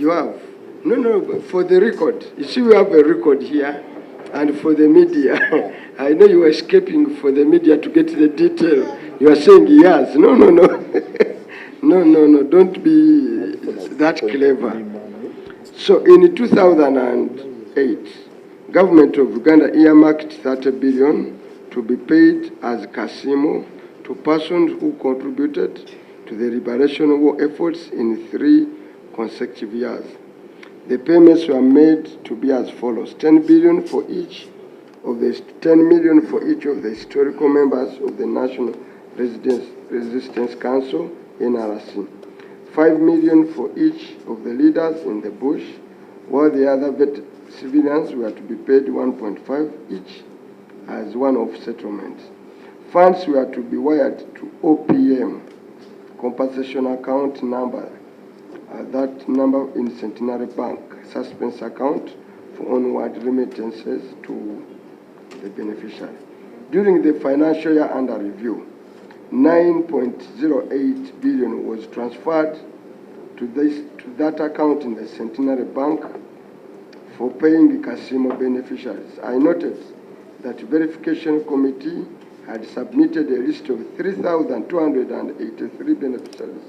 You have? No, but for the record. You see, we have a record here, and for the media. I know you are escaping for the media to get the detail. You are saying yes. No. No, don't be that clever. So in 2008, government of Uganda earmarked 30 billion to be paid as Kasimo to persons who contributed to the liberation war efforts in 3 consecutive years. The payments were made to be as follows: 10 billion for each of the 10 million for each of the historical members of the National Resistance Council (NRC), 5 million for each of the leaders in the bush, while the other civilians were to be paid 1.5 each as one-off settlements. Funds were to be wired to OPM, compensation account number, that number in Centenary Bank, suspense account for onward remittances to the beneficiary. During the financial year under review, 9.08 billion was transferred to that account in the Centenary Bank for paying Kasimo beneficiaries. I noted that the verification committee had submitted a list of 3,283 beneficiaries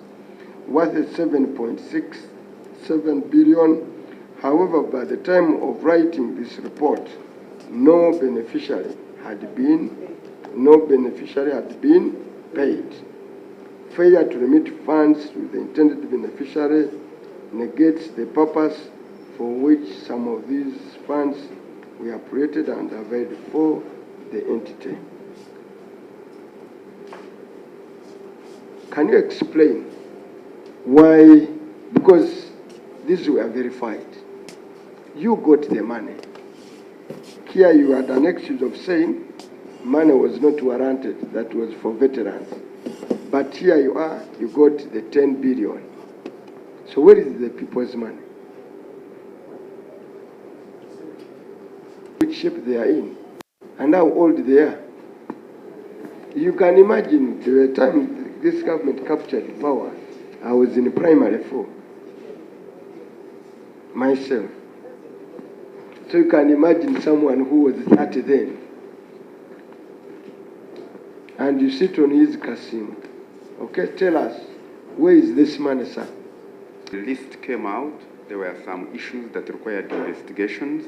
worth 7.67 billion. However, by the time of writing this report, no beneficiary had been paid. Failure to remit funds to the intended beneficiary negates the purpose for which some of these funds were created and availed for the entity. Can you explain why? Because these were verified. You got the money. Here you had an excuse of saying money was not warranted, that was for veterans. But here you are, you got the 10 billion. So where is the people's money? Which shape they are in, and how old they are. You can imagine the time this government captured power, I was in primary 4 myself. So you can imagine someone who was 30 then, and you sit on his casino. Okay, tell us, where is this money, sir? The list came out. There were some issues that required investigations,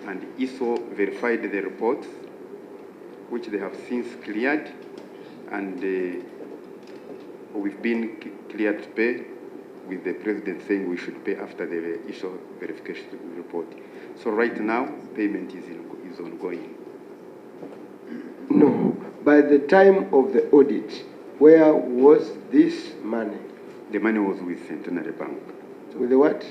and ISO verified the reports, which they have since cleared, and we've been cleared to pay, with the president saying we should pay after the ISO verification report. So right now, payment is ongoing. No, by the time of the audit, where was this money? The money was with Centenary Bank. With the what?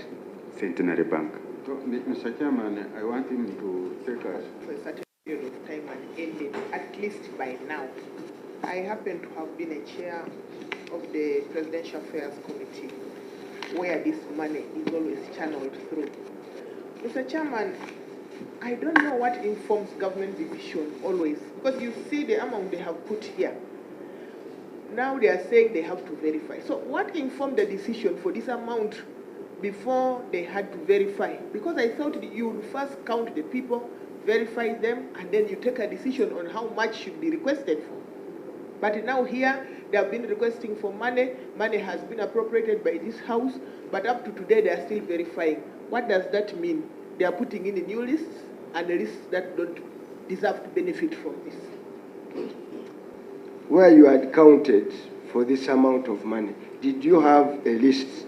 Centenary Bank. So, Mr. Chairman, I want him to take us for a certain period of time and ended, at least by now. I happen to have been a chair of the Presidential Affairs Committee, where this money is always channeled through. Mr. Chairman, I don't know what informs government decision always, because you see the amount they have put here. Now they are saying they have to verify. So what informed the decision for this amount before they had to verify? Because I thought you would first count the people, verify them, and then you take a decision on how much should be requested for. But now here, they have been requesting for money. Money has been appropriated by this house, but up to today, they are still verifying. What does that mean? They are putting in the new lists, and the lists that don't deserve to benefit from this. Where you had counted for this amount of money, did you have a list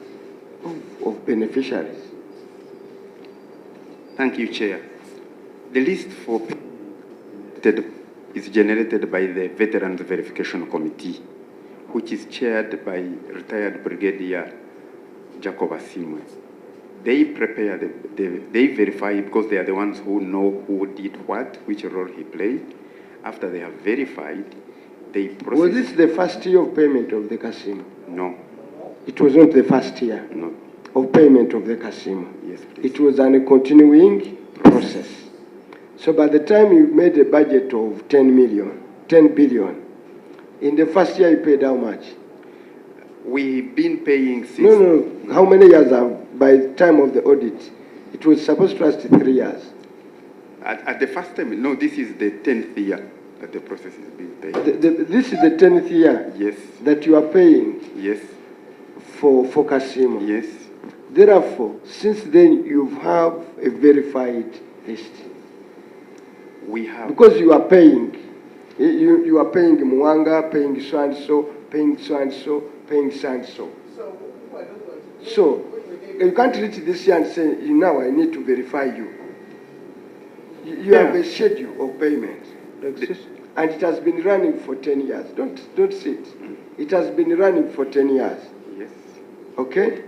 of beneficiaries? Thank you, Chair. The list for is generated by the Veterans Verification Committee, which is chaired by retired Brigadier Jacob Asimwe. They prepare, they verify, because they are the ones who know who did what, which role he played. After they have verified, they process. Was this the first year of payment of the casino? No. It was not the first year? No. Of payment of the casino? Yes, please. It was a continuing process. So by the time you made a budget of 10 billion, in the first year you paid how much? We've been paying since... No. How many years have by the time of the audit, it was supposed to last 3 years. At the first time, no, this is the 10th year that the process is being paid. This is the 10th year Yes. that you are paying Yes. for Casimo. Yes. Therefore, since then, you have a verified list. We have. Because you are paying. You are paying Muwanga, paying so and so, paying so and so, paying so and so. So, you can't reach this year and say, now I need to verify you. You have a schedule of payment. And it has been running for 10 years. Don't sit. It has been running for 10 years. Yes. Okay?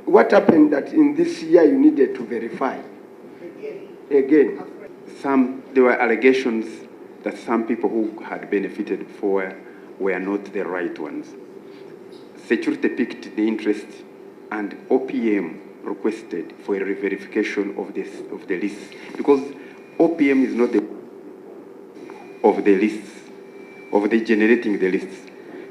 What happened that in this year you needed to verify? Again. There were allegations that some people who had benefited before were not the right ones. Security picked the interest, and OPM requested for a re-verification of the list, because OPM is not of the lists, of the generating the lists.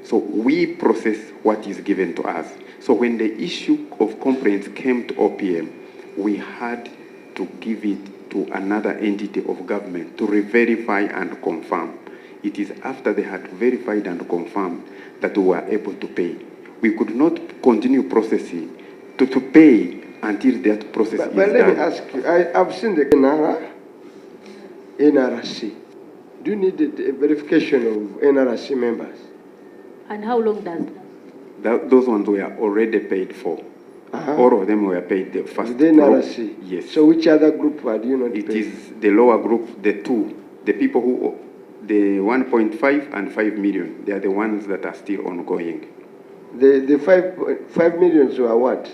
So we process what is given to us. So when the issue of complaints came to OPM, we had to give it to another entity of government to re-verify and confirm. It is after they had verified and confirmed that we were able to pay. We could not continue processing to pay until that process is done. But let me ask you, I've seen the NRC. Do you need a verification of NRC members? And how long does that? Those ones were already paid for. All of them were paid the first the group. NRC? Yes. So which other group are you not It paid? is the lower group, the people who, the 1.5 and 5 million, they are the ones that are still ongoing. The 5 millions were what?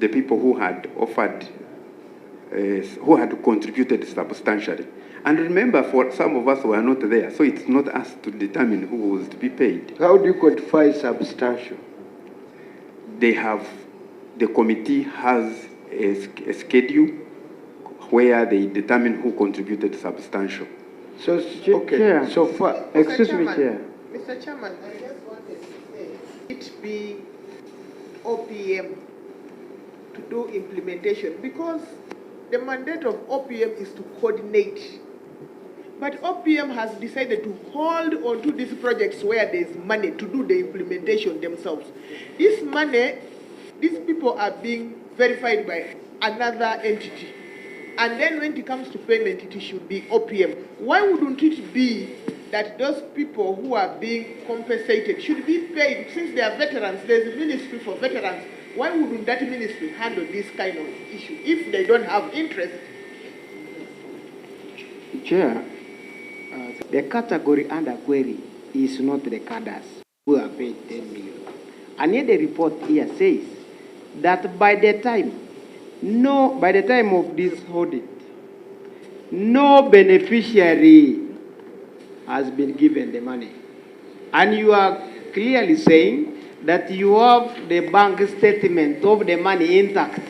The people who had offered, who had contributed substantially. And remember, for some of us who are not there, so it's not us to determine who was to be paid. How do you quantify substantial? The committee has a schedule where they determine who contributed substantial. So, okay, Chair. so far, Excuse me, Chair. Mr. Chairman, I just wanted to say, it be OPM to do implementation, because the mandate of OPM is to coordinate. But OPM has decided to hold on to these projects where there's money to do the implementation themselves. This money, these people are being verified by another entity. And then when it comes to payment, it should be OPM. Why wouldn't it be that those people who are being compensated should be paid? Since they are veterans, there's a ministry for veterans. Why wouldn't that ministry handle this kind of issue if they don't have interest? Chair, the category under query is not the cadres who are paid 10 million. And yet the report here says that by the time of this audit, no beneficiary has been given the money. And you are clearly saying that you have the bank statement of the money intact.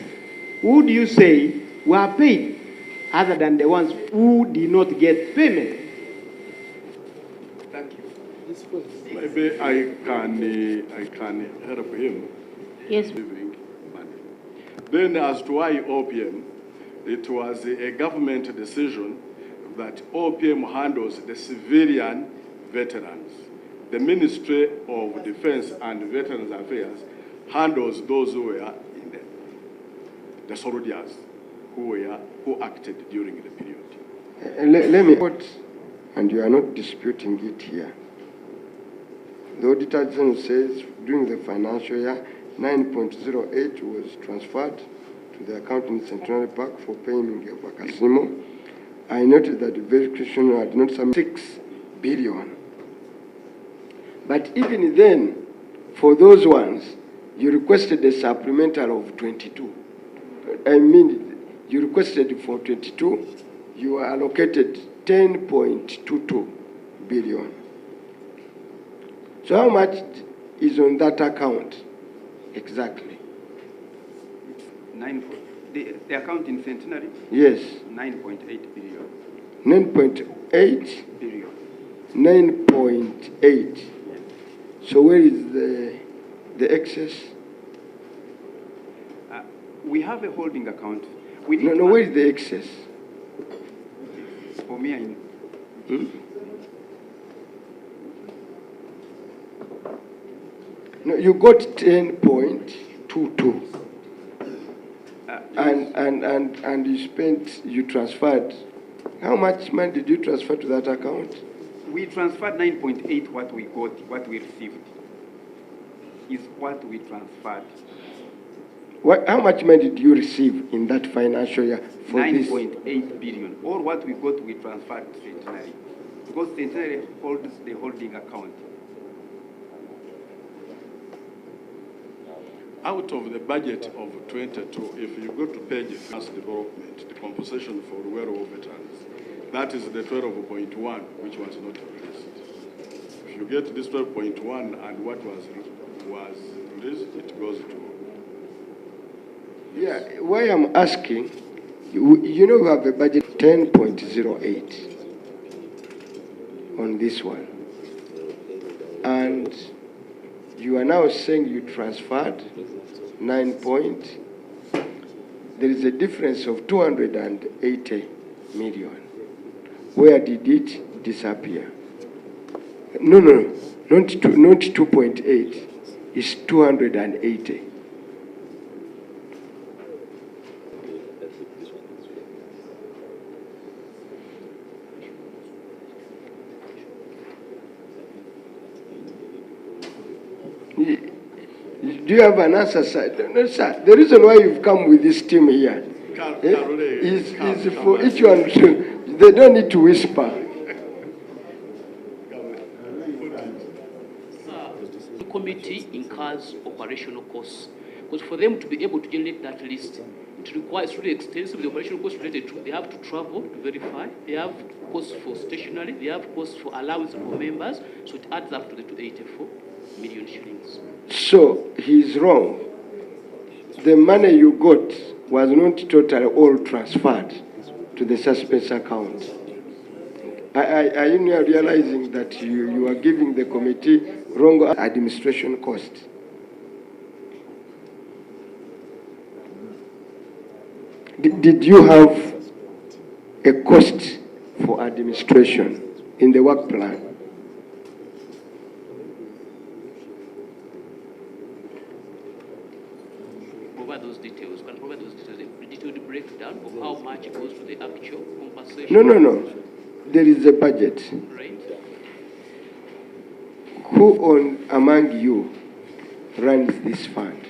Would you say were paid other than the ones who did not get payment? Thank you. Maybe I can help him. Yes. Giving money. Then as to why OPM, it was a government decision that OPM handles the civilian veterans. The Ministry of Defense and Veterans Affairs handles those who were in the soldiers who acted during the period. let me quote, and you are not disputing it here. The Auditor General says during the financial year, 9.08 was transferred to the account in Centenary Park for payment of Casimo. I noted that the verification had not some 6 billion. But even then, for those ones, you requested a supplemental of 22. I mean, you requested for 22, you are allocated 10.22 billion. So how much is on that account exactly? The account in Centenary? Yes. 9.8 billion. 9.8? Billion. 9.8. So where is the excess? We have a holding account. We need No, to where is the excess? For me, I, No, you got 10.22. And you transferred. How much money did you transfer to that account? we transferred 9.8. What we got, what we received, is what we transferred. How much money did you receive in that financial year for this? 9.8 billion. All what we got, we transferred to Centenary. Because Centenary holds the holding account. Out of the budget of 22, if you go to page first development, the compensation for rural veterans, that is the 12.1, which was not released. If you get this 12.1 and what was released, it goes to. Yeah, why I'm asking, you know, we have a budget 10.08 on this one. And you are now saying you transferred 9 point. There is a difference of 280 million. Where did it disappear? No, not 2.8. It's 280. Do you have an answer, sir? No, sir. The reason why you've come with this team here is for each one. They don't need to whisper. The committee incurs operational costs, because for them to be able to generate that list, it requires really extensive. The operational costs related to, they have to travel to verify, they have costs for stationery, they have costs for allowance for members, so it adds up to the 284 million shillings. So he's wrong. The money you got was not totally all transferred to the suspense account. Are you now realizing that you are giving the committee wrong administration cost? Did you have a cost for administration in the work plan? Provide those details. Can provide those details. A detailed breakdown of how much goes to the actual compensation. No. There is a budget. Right. Who among you runs this fund?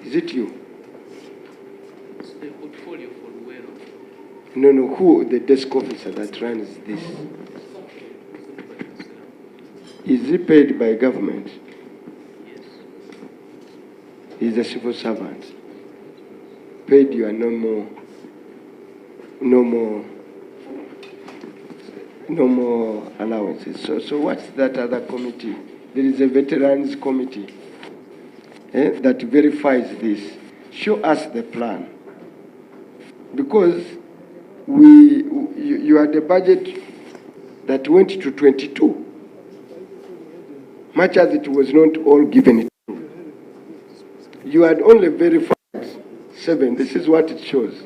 Is it you? It's the portfolio for Luero. No. Who the desk officer that runs this? Is he paid by government? Yes. He's a civil servant. Paid you are no more allowances. So what's that other committee? There is a veterans committee that verifies this. Show us the plan. Because you had a budget that went to 22, much as it was not all given. You had only verified 7. This is what it shows.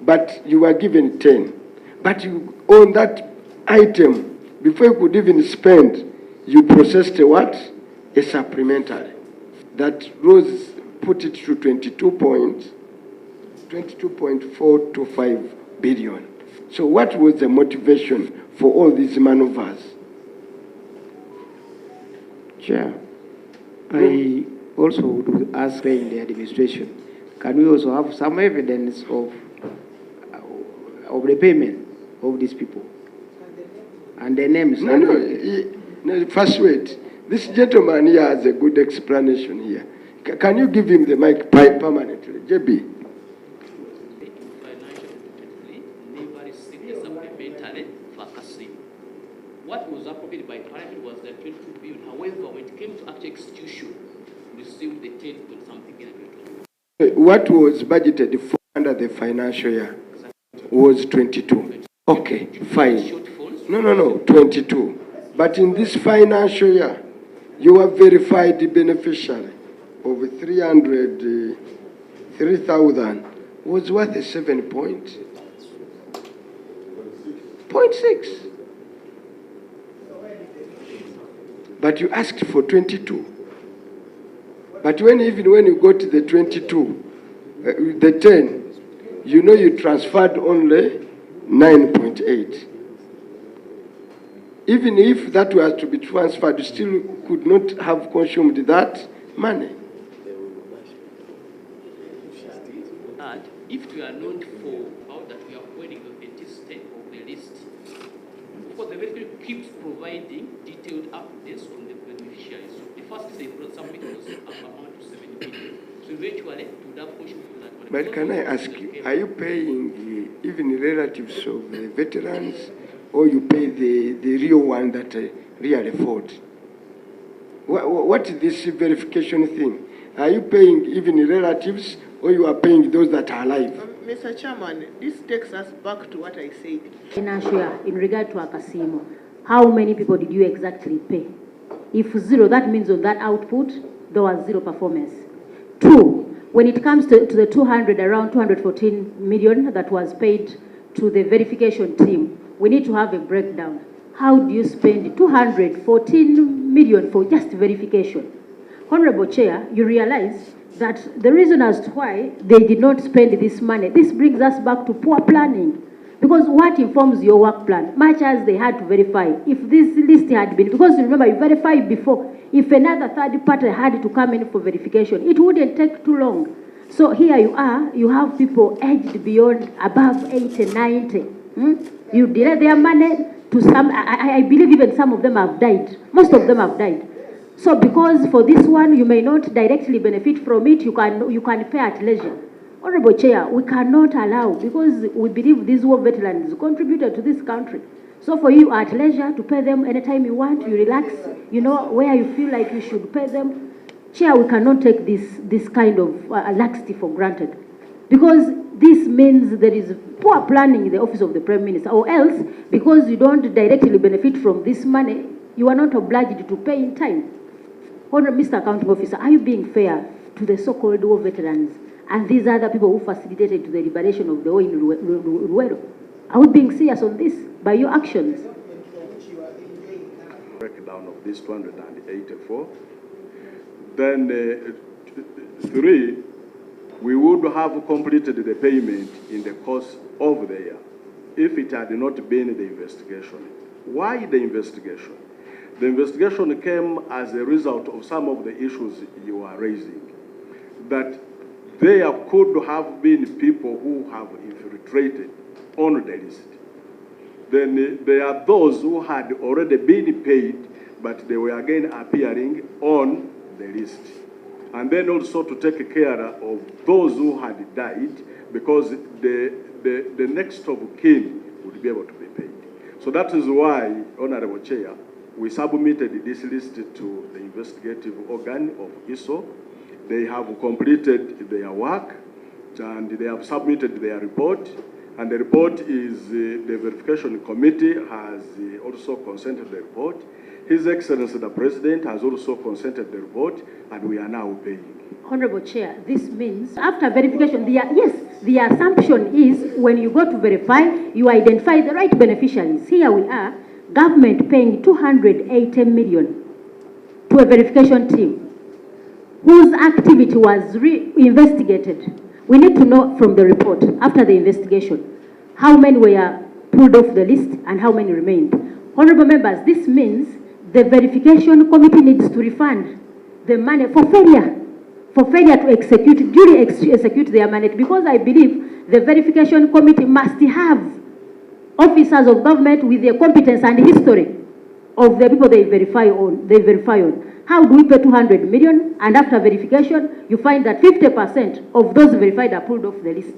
But you were given 10. But you, on that item, before you could even spend, you processed a what? A supplementary. That rose, put it to 22.425 billion. So what was the motivation for all these maneuvers? Chair, I also would ask in the administration, can we also have some evidence of the payment of these people? And the names? No, first wait. This gentleman here has a good explanation here. Can you give him the mic permanently? JB. Never received a supplementary for Kasim. What was appropriated by Parliament was the 22 billion. However, when it came to actual execution, we received the 10 point something in it. What was budgeted for under the financial year was 22. Okay, fine. No, 22. But in this financial year, you have verified the beneficiary. of 303,000 was worth 7.6. But you asked for 22. But even when you got the 22, the 10, you know you transferred only 9.8. Even if that was to be transferred, you still could not have consumed that money. And if we are not for how that we are avoiding the authenticity of the list, of course, the verification keeps providing detailed updates on the beneficiaries. So the first is a submit was amount to 7 million. So eventually, to have question for that money. But can I ask you, are you paying even relatives of the veterans, or you pay the real one that really afford? What is this verification thing? Are you paying even relatives, or you are paying those that are alive? Mr. Chairman, this takes us back to what I said. Financial, in regard to Akasimo, how many people did you exactly pay? If 0, that means on that output, there was 0 performance. 2, when it comes to the 200, around 214 million that was paid to the verification team, we need to have a breakdown. How do you spend 214 million for just verification? Honorable Chair, you realize that the reason as to why they did not spend this money, this brings us back to poor planning. Because what informs your work plan? Much as they had to verify. If this list had been, because remember, you verified before, if another third party had to come in for verification, it wouldn't take too long. So here you are, you have people aged beyond, above 80, 90. You delay their money to some, I believe even some of them have died. Most of them have died. So because for this one, you may not directly benefit from it, you can pay at leisure. Honorable Chair, we cannot allow, because we believe these war veterans contributed to this country. So for you at leisure to pay them anytime you want, you relax, you know, where you feel like you should pay them. Chair, we cannot take this kind of laxity for granted. Because this means there is poor planning in the office of the Prime Minister, or else, because you don't directly benefit from this money, you are not obliged to pay in time. Honorable Mr. Accounting Officer, are you being fair to the so-called war veterans and these other people who facilitated to the liberation of the war in Luwero? Are we being serious on this by your actions? Breakdown of this 284. Then 3, we would have completed the payment in the course of the year if it had not been the investigation. Why the investigation? The investigation came as a result of some of the issues you are raising, that there could have been people who have infiltrated on the list. Then there are those who had already been paid, but they were again appearing on the list. And then also to take care of those who had died, because the next of kin would be able to be paid. So that is why, Honorable Chair, we submitted this list to the investigative organ of ISO. They have completed their work, and they have submitted their report. And the report is, the verification committee has also consented the report. His Excellency the President has also consented the report, and we are now paying. Honorable Chair, this means after verification, the assumption is when you go to verify, you identify the right beneficiaries. Here we are, government paying 280 million to a verification team whose activity was investigated. We need to know from the report, after the investigation, how many were pulled off the list and how many remained. Honorable members, this means the verification committee needs to refund the money for failure to execute, duly execute their mandate, because I believe the verification committee must have officers of government with their competence and history of the people they verify on. How do we pay 200 million and after verification you find that 50% of those verified are pulled off the list?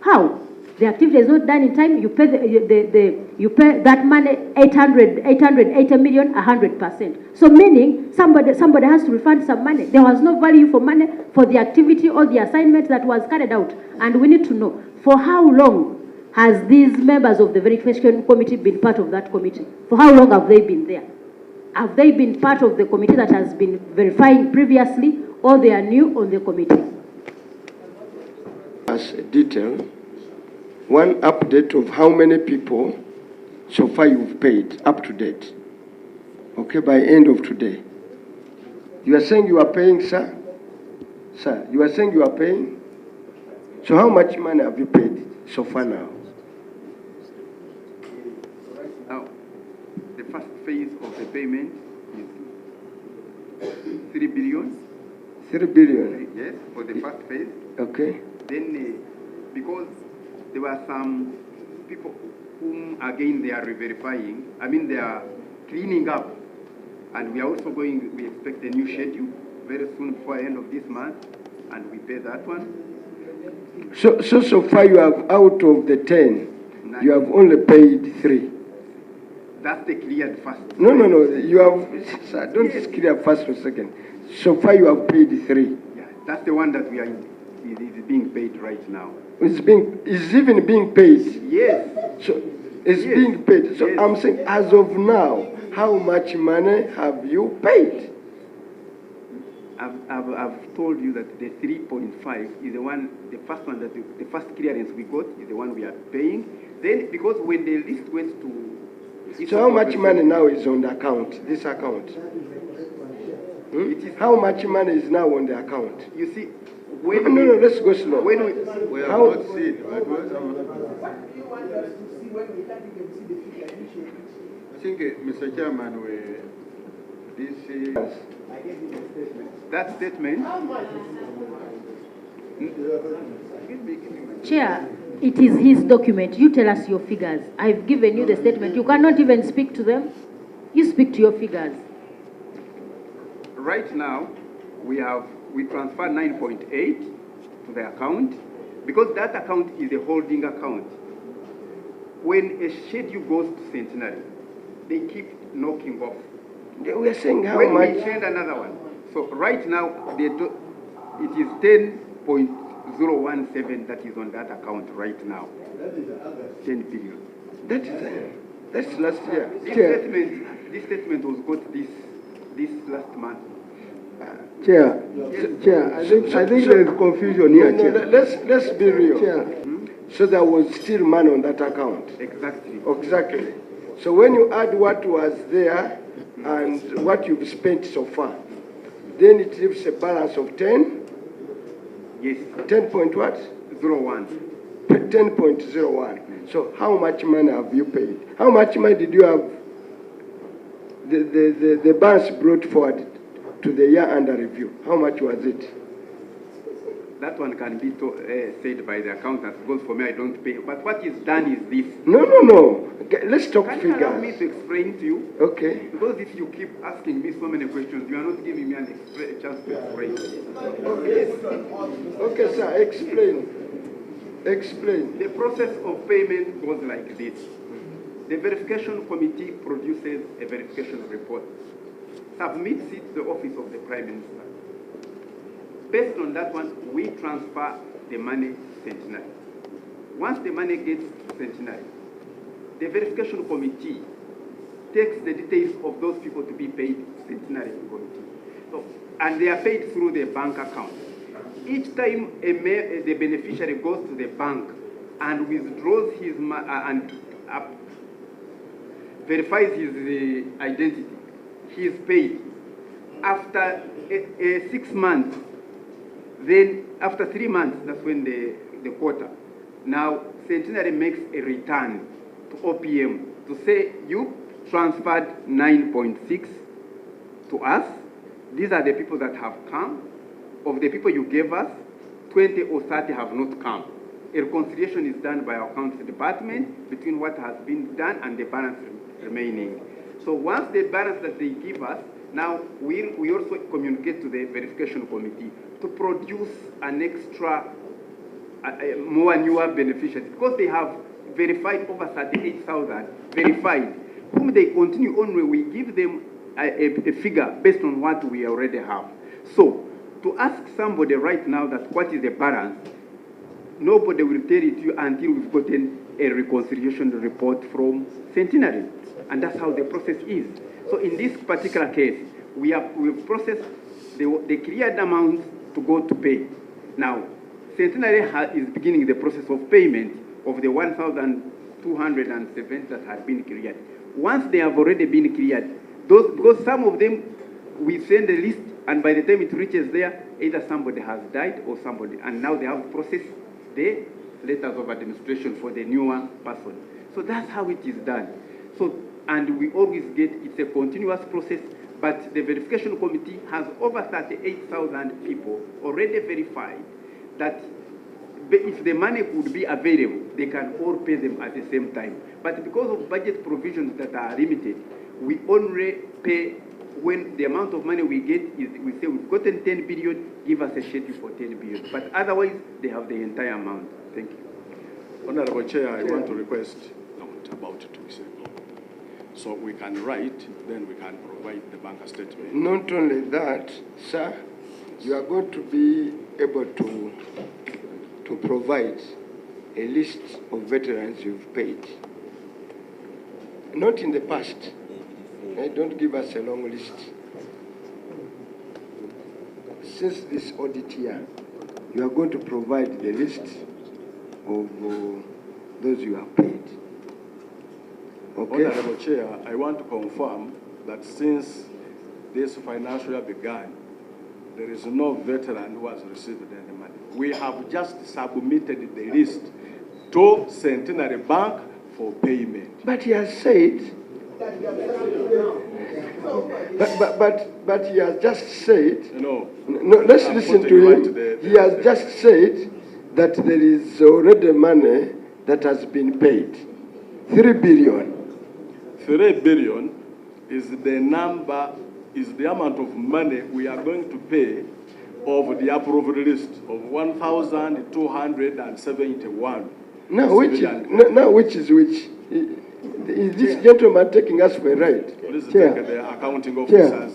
How? The activity is not done in time. You pay you pay that money 880 million 100%. So meaning somebody has to refund some money. There was no value for money for the activity or the assignment that was carried out, and we need to know for how long has these members of the verification committee been part of that committee? For how long have they been there? Have they been part of the committee that has been verifying previously, or they are new on the committee. As a detail, one update of how many people so far you've paid up to date. Okay, by end of today. You are saying you are paying, sir? Sir, you are saying you are paying? So how much money have you paid so far now? Now, the first phase of the payment is 3 billion. 3 billion. Yes, for the first phase. Okay. Then, because there were some people whom, again, they are re-verifying, they are cleaning up. And we are also we expect a new schedule very soon before the end of this month, and we pay that one. So far you have, out of the 10, you have only paid 3. That's the cleared first. No, you have, sir, don't just clear first for a second. So far you have paid 3. Yeah, that's the one that we are is being paid right now. It's even being paid. Yes. So it's being paid. So yes. I'm saying, as of now, how much money have you paid? I've told you that the 3.5 is the first one the first clearance we got is the one we are paying. Then, because when the list went to... So how much money now is on the account, this account? How much money is now on the account? You see, when... No, let's go slow. We have not seen. What do you want us to see when we can't even see the figure? I think, Mr. Chairman, this is... That statement... Chair, it is his document. You tell us your figures. I've given you the statement. You cannot even speak to them. You speak to your figures. Right now, we transfer 9.8 to the account, because that account is a holding account. When a schedule goes to Centenary, they keep knocking off. We are saying how when much... we change another one. So right now, it is 10.017 that is on that account right now. 10 billion. That's last year. This statement was got this last month. Chair, I think there is confusion here, Chair. Let's be real. Chair. So there was still money on that account? Exactly. So when you add what was there and what you've spent so far, then it leaves a balance of 10? Yes. 10 point what? 01. 10.01. So how much money have you paid? How much money did you have the balance brought forward to the year under review? How much was it? That one can be said by the accountants, because for me I don't pay. But what is done is this. No. Okay, let's talk Can figures. you allow me to explain to you? Okay. Because if you keep asking me so many questions, you are not giving me a chance to explain. Okay, sir, explain. The process of payment goes like this. The verification committee produces a verification report, submits it to the office of the Prime Minister. Based on that one, we transfer the money to Centenary. Once the money gets to Centenary, the verification committee takes the details of those people to be paid to Centenary committee. So, and they are paid through their bank account. Each time the beneficiary goes to the bank and withdraws his verifies his identity, he is paid. After 6 months, then after 3 months, that's when the quarter. Now, Centenary makes a return to OPM to say, you transferred 9.6 to us. These are the people that have come. Of the people you gave us, 20 or 30 have not come. A reconciliation is done by our accounts department between what has been done and the balance remaining. So once the balance that they give us, now we also communicate to the verification committee to produce an extra, more newer beneficiaries, because they have verified over 38,000 verified, whom they continue on when we give them a figure based on what we already have. So to ask somebody right now that what is the balance, nobody will tell it to you until we've gotten a reconciliation report from Centenary. And that's how the process is. So in this particular case, we've processed they cleared amounts to go to pay. Now, Centenary is beginning the process of payment of the 1,207 that had been cleared. Once they have already been cleared, because some of them, we send a list, and by the time it reaches there, either somebody has died or somebody, and now they have to process the letters of administration for the newer person. So that's how it is done. So, and we always get, it's a continuous process, but the verification committee has over 38,000 people already verified that if the money would be available, they can all pay them at the same time. But because of budget provisions that are limited, we only pay when the amount of money we get is, we say we've gotten 10 billion, give us a schedule for 10 billion. But otherwise, they have the entire amount. Thank you. Honorable Chair, I want to request about 2 weeks ago. So we can write, then we can provide the bank statement. Not only that, sir, you are going to be able to provide a list of veterans you've paid. Not in the past. Don't give us a long list. Since this audit year, you are going to provide the list of those you have paid. Okay. Honorable Chair, I want to confirm that since this financial year began, there is no veteran who has received any money. We have just submitted the list to Centenary Bank for payment. But he has said, but he has just said, No, let's listen to him. He has just said that there is already money that has been paid. 3 billion. 3 billion is the number, is the amount of money we are going to pay of the approved list of 1,271. Now which is which? Is this gentleman taking us for a ride? Please Chair. take the accounting officers.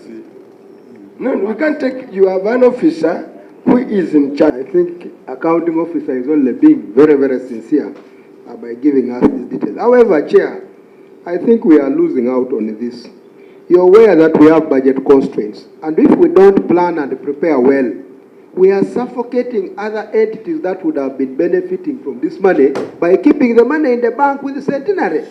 No, we can't take, you have an officer who is in charge. I think accounting officer is only being very, very sincere by giving us these details. However, Chair, I think we are losing out on this. You're aware that we have budget constraints, and if we don't plan and prepare well, we are suffocating other entities that would have been benefiting from this money by keeping the money in the bank with the Centenary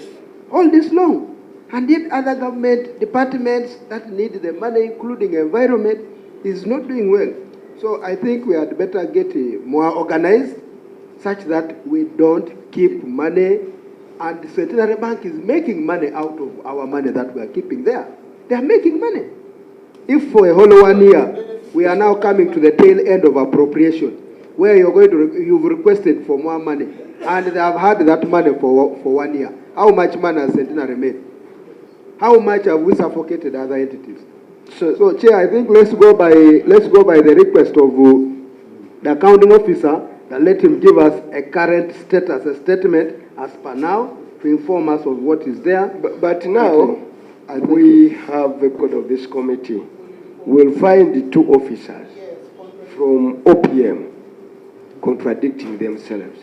all this long. And yet other government departments that need the money, including environment, is not doing well. So I think we had better get more organized such that we don't keep money, and the Centenary Bank is making money out of our money that we are keeping there. They are making money. If for a whole 1 year, we are now coming to the tail end of appropriation, where you've requested for more money, and they have had that money for 1 year. How much money has Centenary made? How much have we suffocated other entities? So Chair, I think let's go by the request of the accounting officer, that let him give us a current status, a statement as per now, to inform us of what is there. But now, we have a code of this committee. We'll find the 2 officers from OPM contradicting themselves.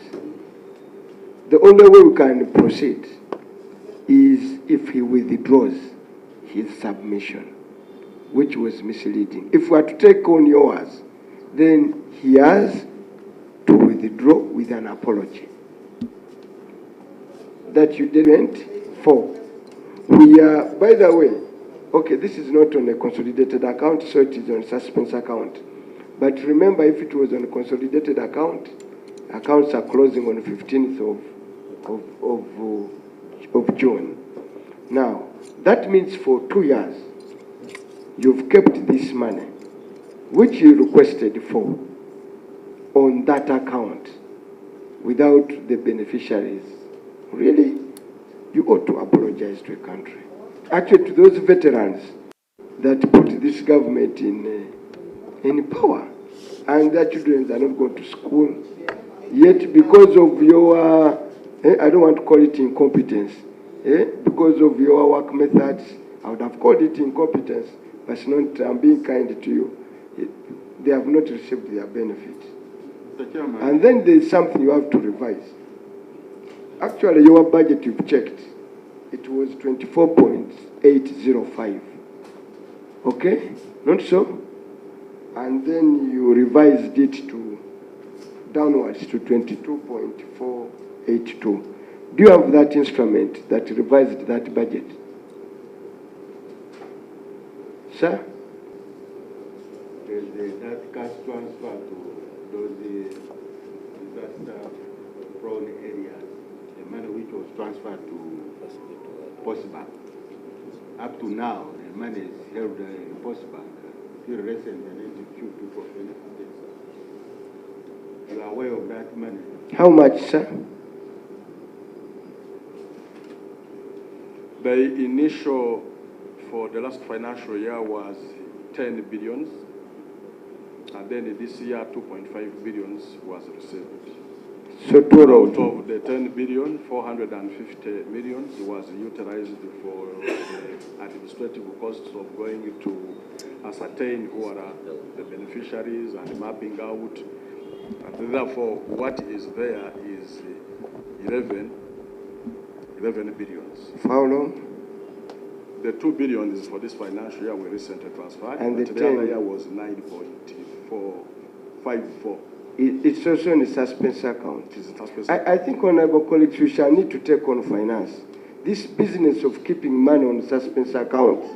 The only way we can proceed is if he withdraws his submission, which was misleading. If we are to take on yours, then he has to withdraw with an apology. That you didn't for. We are, by the way, okay, this is not on a consolidated account, so it is on suspense account. But remember, if it was on a consolidated account, accounts are closing on the 15th of June. Now, that means for 2 years, you've kept this money, which you requested for, on that account, without the beneficiaries. Really? You ought to apologize to a country. Actually, to those veterans that put this government in power, and their children are not going to school, yet because of your, I don't want to call it incompetence, because of your work methods, I would have called it incompetence, but not, I'm being kind to you. They have not received their benefit. And then there's something you have to revise. Actually, your budget, you've checked, it was 24.805. Okay? Not so? and then you revised it to downwards to 22.482. Do you have that instrument that revised that budget? Sir? That cash transfer to those disaster-prone areas, the money which was transferred to Postbank. Up to now, the money is held in Postbank. Still recent and few people benefited. You are aware of that money? How much, sir? The initial for the last financial year was 10 billions, and then this year 2.5 billions was received. So total Out of the 10 billion, 450 millions was utilized for the administrative costs of going to ascertain who are the beneficiaries and mapping out. And therefore, what is there is 11 billions. for how long? The 2 billion is for this financial year we recently transferred, And but the the 10 other year was 9.454. It's also in the suspense account. It is a suspense I think, honorable colleagues, we shall need to take on finance. This business of keeping money on suspense accounts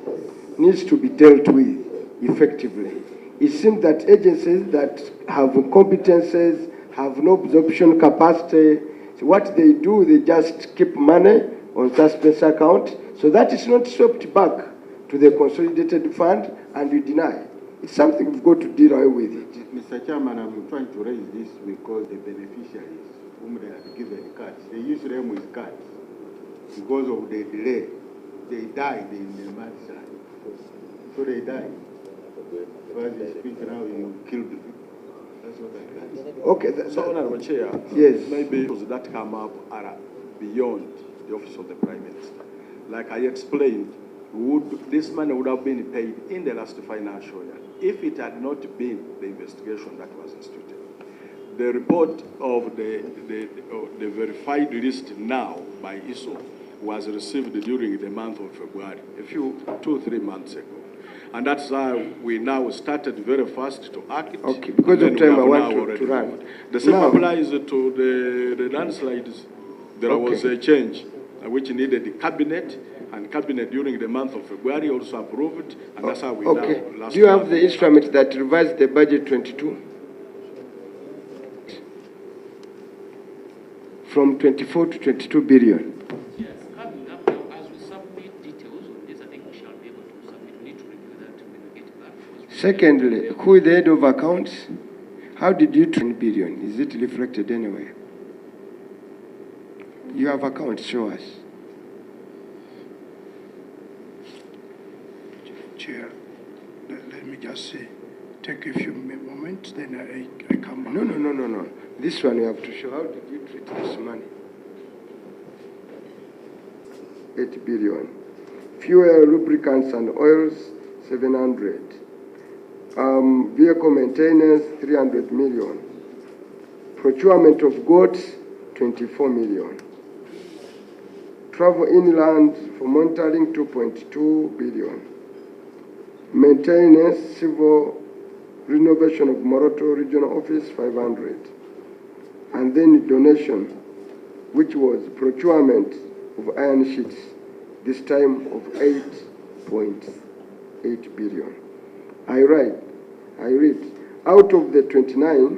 needs to be dealt with effectively. It seems that agencies that have competences, have no absorption capacity, so what they do, they just keep money on suspense account, so that is not swept back to the consolidated fund and you deny. It's something we've got to deal with it. Mr. Chairman, I'm trying to raise this because the beneficiaries whom they have given cards, they use them with cards. Because of the delay, they died in the mudslide. So they died. As you speak now, you killed them. That's what I got. Okay. So, Honorable Chair, yes. maybe issues that come up are beyond the office of the Prime Minister. Like I explained, this money would have been paid in the last financial year if it had not been the investigation that was instituted. The report of the verified list now by ISO was received during the month of February, 2-3 months ago. And that's why we now started very fast to act. Okay, because of time I want to run. The same applies to the landslides. There was a change which needed the cabinet, and cabinet during the month of February also approved, and that's how we now last. Do you have the instrument that revised the budget 22? From 24 to 22 billion. Yes, coming up now, as we submit details on this, I think we shall be able to submit. We need to review that when we get back. Secondly, who is the head of accounts? How did you 10 billion? Is it reflected anywhere? You have accounts, show us. Chair, let me just take a few moments, then I come back. No. This one you have to show. How did you treat this money? 8 billion. Fuel, lubricants and oils, 700. Vehicle maintenance, 300 million. Procurement of goods, 24 million. Travel inland for monitoring, 2.2 billion. Maintenance, civil renovation of Moroto Regional Office, 500. And then donation, which was procurement of iron sheets, this time of 8.8 billion. I read, out of the 29,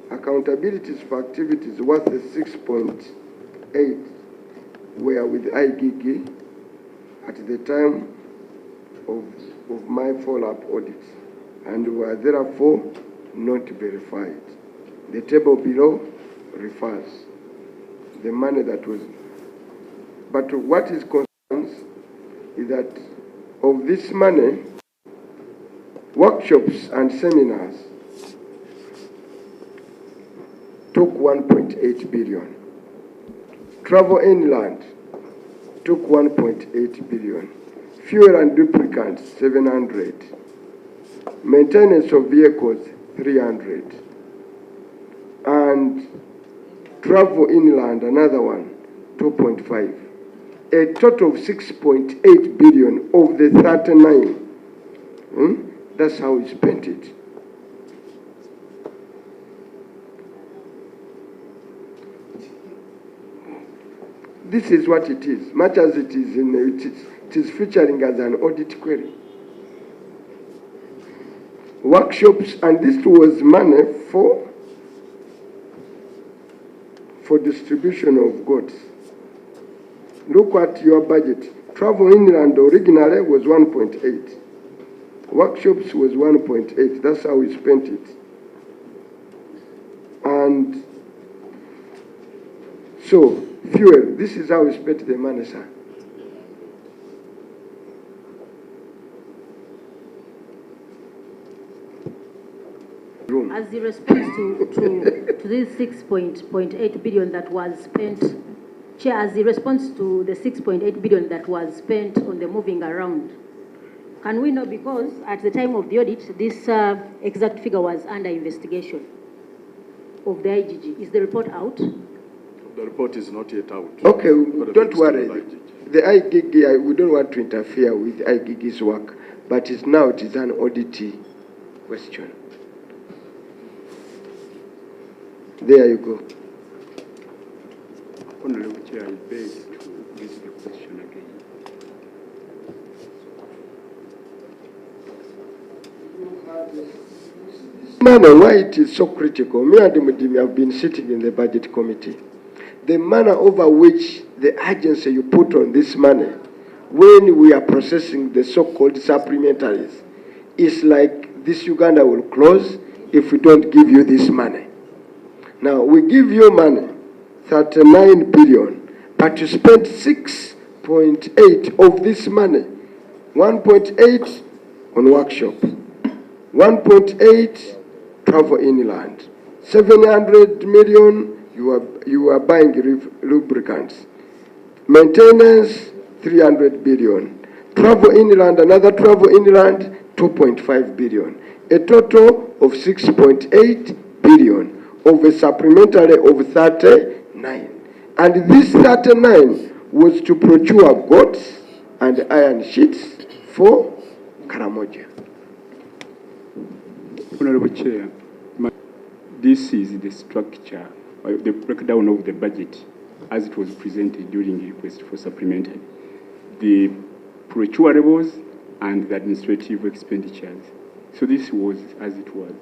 accountabilities for activities worth 6.8 were with IGG at the time of my follow-up audit and were therefore not verified. The table below refers the money that was. But what is concerns is that of this money, workshops and seminars took 1.8 billion. Travel inland took 1.8 billion. Fuel and lubricants, 700. Maintenance of vehicles, 300. And travel inland, another one, 2.5. A total of 6.8 billion of the 39. That's how we spent it. this is what it is, much as it is featuring as an audit query. Workshops, and this was money for distribution of goods. Look at your budget. Travel inland originally was 1.8. Workshops was 1.8. That's how we spent it. And so, fuel, this is how we spent the money, sir. As the response to this 6.8 billion that was spent, Chair, as the response to the 6.8 billion that was spent on the moving around, can we know, because at the time of the audit, this exact figure was under investigation of the IGG. Is the report out? The report is not yet out. Okay, don't worry. The IGG, we don't want to interfere with IGG's work, but it is an audit question. There you go. Honorable Chair, I beg to raise the question again. Manner why it is so critical. Me and Mudimi have been sitting in the budget committee. The manner over which the agency you put on this money when we are processing the so-called supplementaries is like this Uganda will close if we don't give you this money. Now, we give you money, 39 billion, but you spent 6.8 of this money, 1.8 on workshop, 1.8 travel inland, 700 million you are buying lubricants, maintenance 300 billion, travel inland, another travel inland 2.5 billion, a total of 6.8 billion of a supplementary of 39. And this 39 was to procure goats and iron sheets for Karamoja. Honorable Chair, this is the structure, the breakdown of the budget as it was presented during the request for supplementary. The procurables and the administrative expenditures. So this was as it was.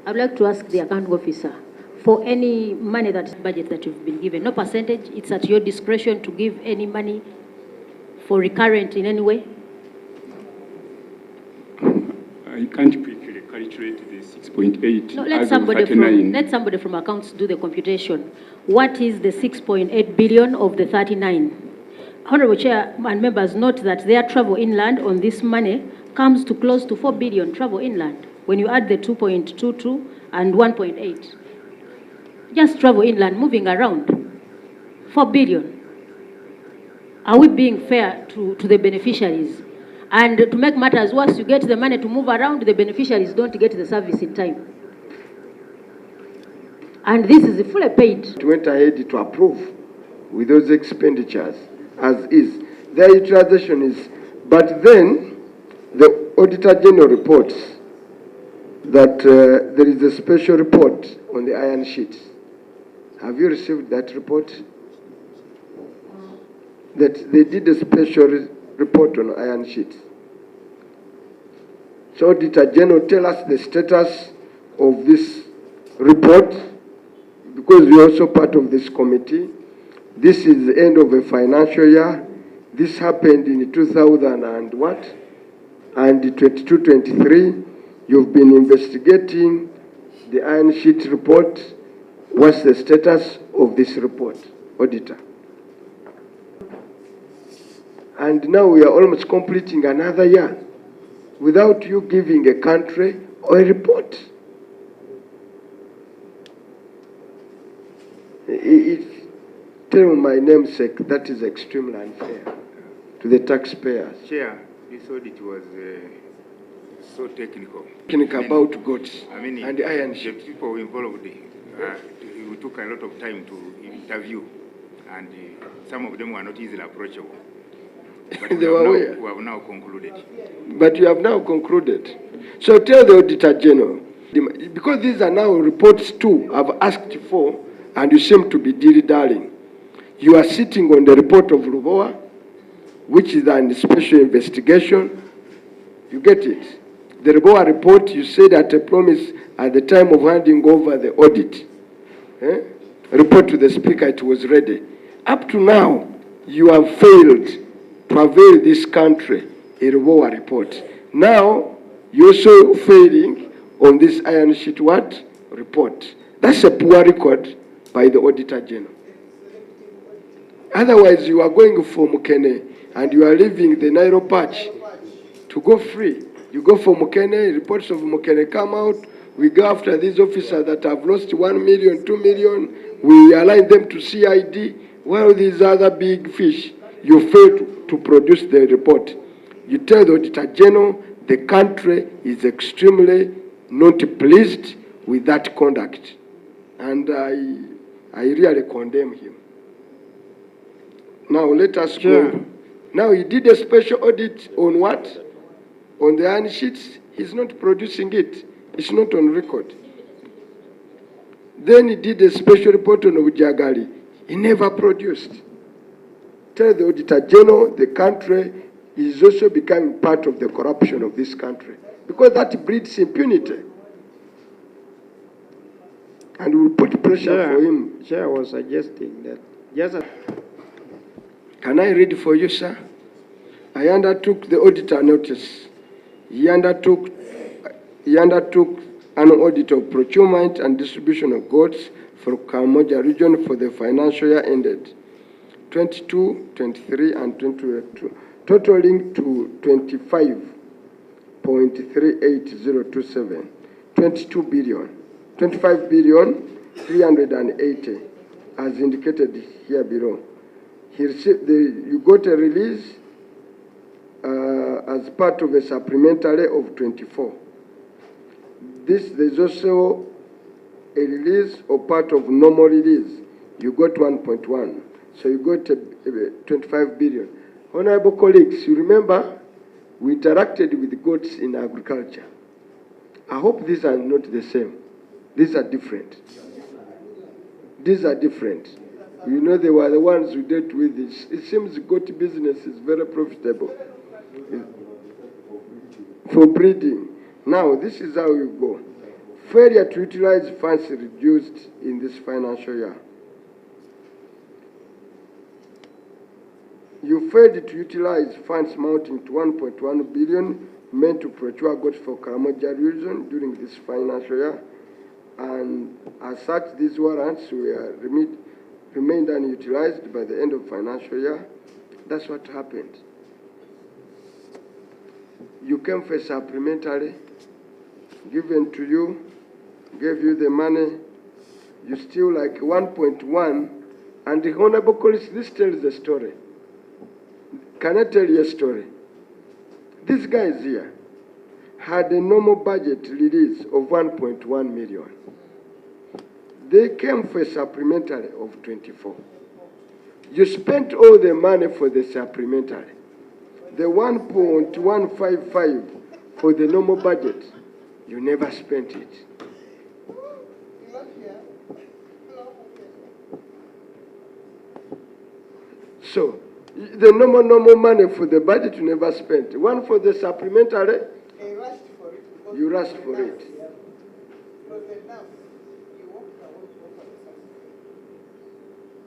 I would like to ask the accounting officer, for any money that budget that you've been given, no percentage, it's at your discretion to give any money for recurrent in any way? I can't quickly calculate the 6.8 No, as of 39. let somebody from accounts do the computation. What is the 6.8 billion of the 39? Honorable Chair and members, note that their travel inland on this money comes to close to 4 billion travel inland when you add the 2.22 and 1.8. Just travel inland, moving around, 4 billion. Are we being fair to the beneficiaries? And to make matters worse, you get the money to move around, the beneficiaries don't get the service in time. And this is fully paid. It went ahead to approve with those expenditures as is. Their utilization is, but then the Auditor General reports that there is a special report on the iron sheets. Have you received that report? That they did a special report on iron sheets. So Auditor General, tell us the status of this report, because we are also part of this committee. This is the end of a financial year. This happened in 2000 and what? And 22-23. You've been investigating the iron sheet report. What's the status of this report, Auditor? And now we are almost completing another year without you giving a country or a report. Tell my namesake, that is extremely unfair to the taxpayers. Chair, this audit was so technical. Technical about goats and iron the sheet. people involved, we took a lot of time to interview, and some of them were not easily approachable. But we have now concluded. But you have now concluded. So tell the Auditor General, Because these are now reports too I've asked for, and you seem to be dilly-dallying. You are sitting on the report of Lubowa, which is a special investigation. You get it? The Lubowa report, you said at a promise at the time of handing over the audit. Report to the Speaker, it was ready. Up to now, you have failed to avail this country a Lubowa report. Now, you're also failing on this iron sheet what? Report. That's a poor record by the Auditor General. Otherwise, you are going for Mukene and you are leaving the Nairo patch to go free. You go for Mukene, reports of Mukene come out. We go after these officers that have lost 1 million, 2 million. We align them to CID. Well, these other big fish, you fail to produce the report. You tell the Auditor General the country is extremely not pleased with that conduct. And I really condemn him. Now let us go. Now he did a special audit on what? On the iron sheets. He's not producing it. It's not on record. Then he did a special report on Ujagali. He never produced. Tell the Auditor General the country is also becoming part of the corruption of this country, because that breeds impunity. And we will put pressure for him. Chair was suggesting that just Can I read for you, sir? I undertook the auditor notice. He undertook an audit of procurement and distribution of goods for Karamoja region for the financial year ended 22, 23, and 22, totaling to 25.38027, 22 billion, 25 billion 380, as indicated here below. He received you got a release as part of a supplementary of 24. There's also a release or part of normal release. You got 1.1. So you got 25 billion. Honorable colleagues, you remember we interacted with goats in agriculture. I hope these are not the same. These are different. These are different. You know, they were the ones who dealt with this. It seems goat business is very profitable for breeding. Now, this is how you go. Failure to utilize funds reduced in this financial year. You failed to utilize funds amounting to 1.1 billion meant to procure goods for Karamoja region during this financial year. And as such, these warrants were remained unutilized by the end of financial year. That's what happened. You came for supplementary, given to you, gave you the money, you still like 1.1, and the Honorable Colleagues, this tells the story. Can I tell you a story? These guys here had a normal budget release of 1.1 million. They came for a supplementary of 24. You spent all the money for the supplementary. The 1.155 for the normal budget, you never spent it. So, the normal money for the budget you never spent. One for the supplementary, you rushed for it.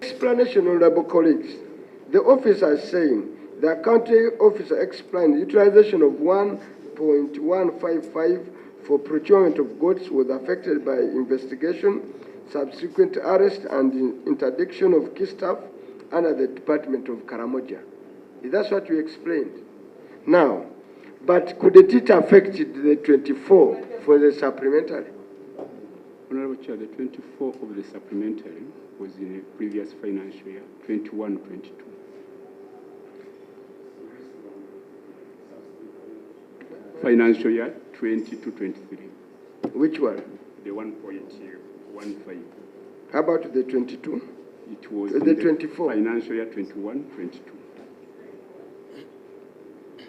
Explanation, honorable colleagues. The officer is saying the accounting officer explained the utilization of 1.155 for procurement of goods was affected by investigation, subsequent arrest, and interdiction of key staff under the Department of Karamoja. That's what you explained. Now, but could it affect the 24 for the supplementary? Honorable Chair, the 24 of the supplementary was in the previous financial year, 21-22. Financial year 22-23. Which one? The 1.15. How about the 22? It was the 24. Financial year 21-22.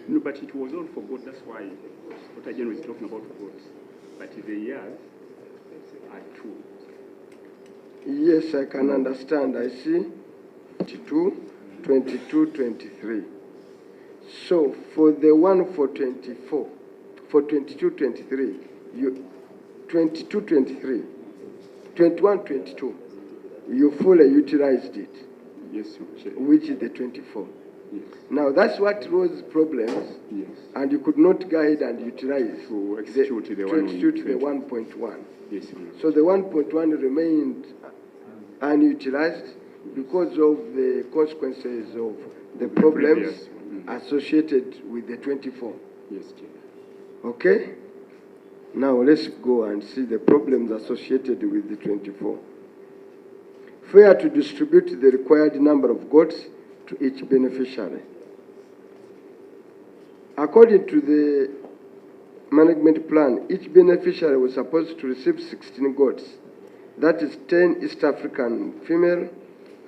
No, but it was all for God. That's why Dr. General is talking about God. but the years are 2. Yes, I can understand. I see 22, 23. So for the one for 24, for 22, 23, 22, 23, 21, 22, you fully utilized it. Yes, Chair. Which is the 24. Yes. Now that's what rose problems. Yes. And you could not guide and utilize To execute the 1.1. Yes, So the 1.1 remained unutilized because of the consequences of the problems associated with the 24. Yes, Chair. Okay? Now let's go and see the problems associated with the 24. Failure to distribute the required number of goats to each beneficiary. According to the management plan, each beneficiary was supposed to receive 16 goats. That is 10 East African female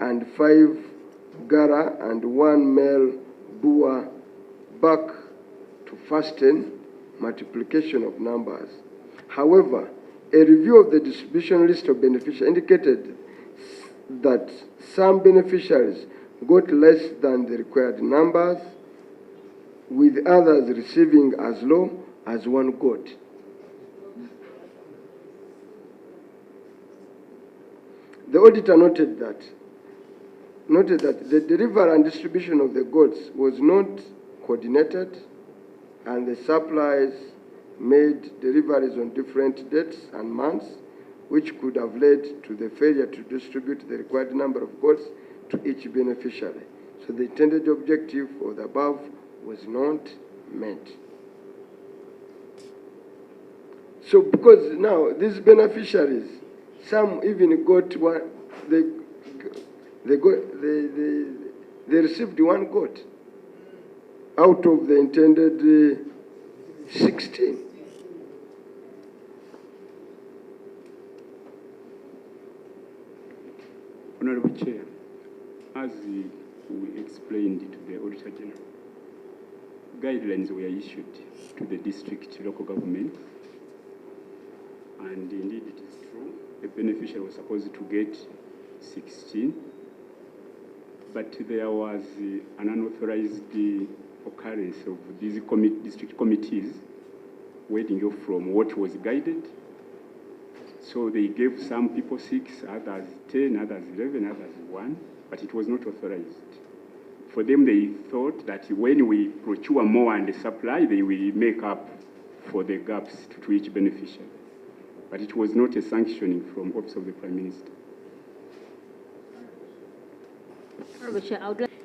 and 5 Gara and 1 male Bua, back to fasten multiplication of numbers. However, a review of the distribution list of beneficiaries indicated that some beneficiaries got less than the required numbers, with others receiving as low as 1 goat. The auditor noted that the delivery and distribution of the goats was not coordinated, and the suppliers made deliveries on different dates and months, which could have led to the failure to distribute the required number of goats to each beneficiary. So the intended objective of the above was not met. So because now these beneficiaries, some even got one, they received 1 goat out of the intended 16. Honorable Chair, as we explained to the Auditor General, guidelines were issued to the district local governments, and indeed it is true, the beneficiary was supposed to get 16, but there was an unauthorized occurrence of these district committees waiting from what was guided. So they gave some people 6, others 10, others 11, others 1, but it was not authorized. For them, they thought that when we procure more and supply, they will make up for the gaps to each beneficiary. But it was not a sanctioning from Office of the Prime Minister.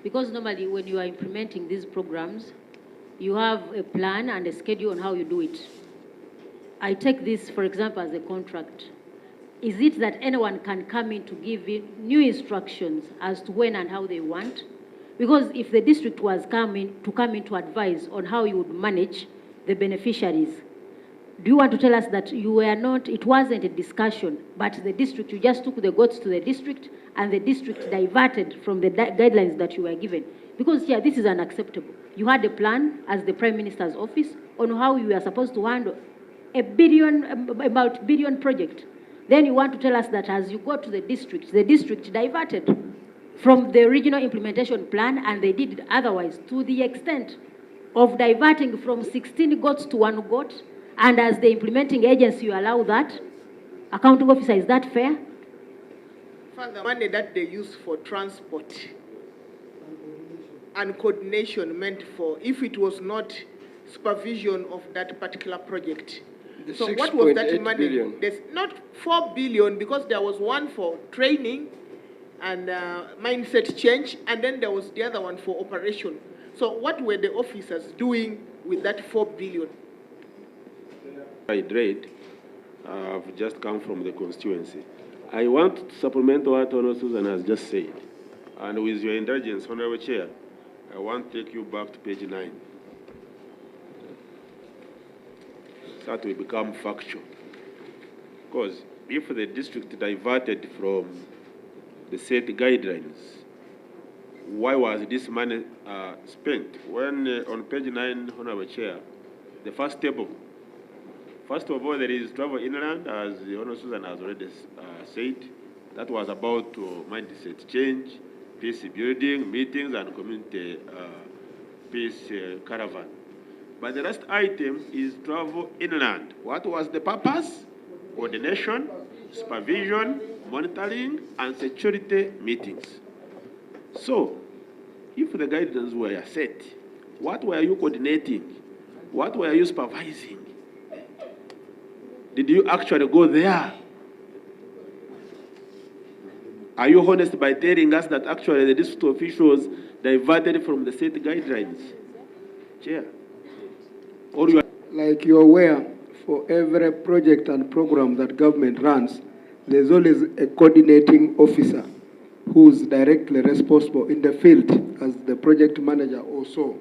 Because normally when you are implementing these programs, you have a plan and a schedule on how you do it. I take this, for example, as a contract. Is it that anyone can come in to give new instructions as to when and how they want? Because if the district was come in to advise on how you would manage the beneficiaries, do you want to tell us that you were not, it wasn't a discussion, but the district, you just took the goats to the district and the district diverted from the guidelines that you were given? Because yeah, this is unacceptable. You had a plan as the Prime Minister's office on how you were supposed to handle about billion project. Then you want to tell us that as you go to the district diverted from the regional implementation plan, and they did it otherwise, to the extent of diverting from 16 goats to 1 goat, and as the implementing agency you allow that? Accounting officer, is that fair? Further, money that they use for transport and coordination meant for, if it was not supervision of that particular project. So what was that money? Billion. There's not 4 billion, because there was one for training and mindset change, and then there was the other one for operation. So what were the officers doing with that 4 billion? I read, I've just come from the constituency. I want to supplement what Honorable Susan has just said. And with your indulgence, Honorable Chair, I want to take you back to page 9. So that will become factual. Because if the district diverted from the set guidelines, why was this money spent? When on page 9, Honorable Chair, the first table, First of all, there is travel inland, as the Honorable Susan has already said. That was about mindset change, peace building, meetings, and community peace caravan. But the last item is travel inland. What was the purpose? Coordination, supervision, monitoring, and security meetings. So, if the guidelines were set, what were you coordinating? What were you supervising? Did you actually go there? Are you honest by telling us that actually the district officials diverted from the state guidelines? Chair. Or you are Like you're aware, for every project and program that government runs, there's always a coordinating officer who's directly responsible in the field as the project manager also.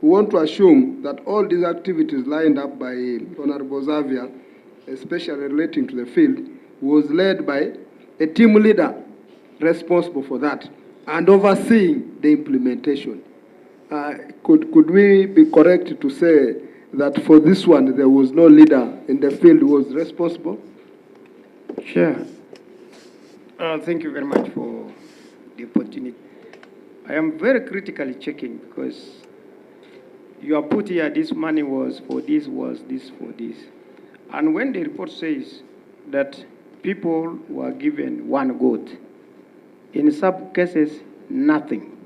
We want to assume that all these activities lined up by Honorable Xavier, especially relating to the field, was led by a team leader responsible for that and overseeing the implementation. Could we be correct to say that for this one there was no leader in the field who was responsible? Sure. Thank you very much for the opportunity. I am very critically checking because you are put here, this money was for this, was this for this. And when the report says that people were given one goat, in some cases, nothing.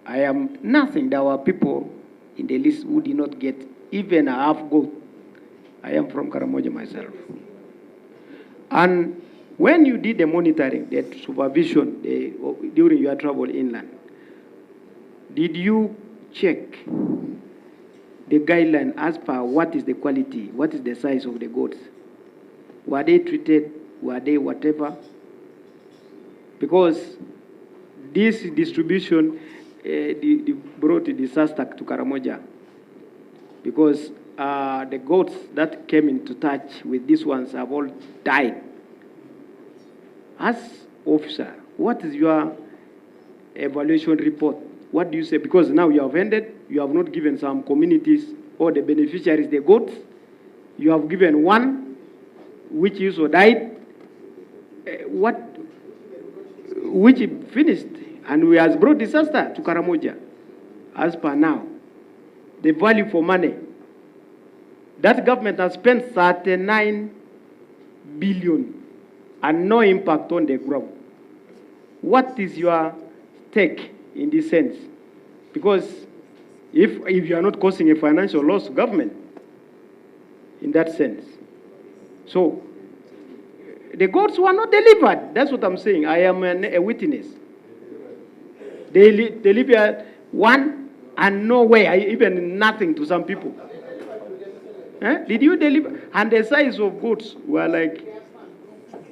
I am nothing. There were people in the list who did not get even a half goat. I am from Karamoja myself. And when you did the monitoring, the supervision during your travel inland, did you check the guideline as per what is the quality, what is the size of the goats? Were they treated? Were they whatever? Because this distribution brought a disaster to Karamoja. Because the goats that came into touch with these ones have all died. As officer, what is your evaluation report? What do you say? Because now you have ended, you have not given some communities or the beneficiaries the goats. You have given one, which also died. Which finished, and we has brought disaster to Karamoja. As per now, the value for money, that government has spent 39 billion and no impact on the ground. What is your take in this sense? Because if you are not causing a financial loss to government, in that sense. So, the goats were not delivered. That's what I'm saying. I am a witness. They delivered one and no way, even nothing to some people. Did you deliver? And the size of goats were like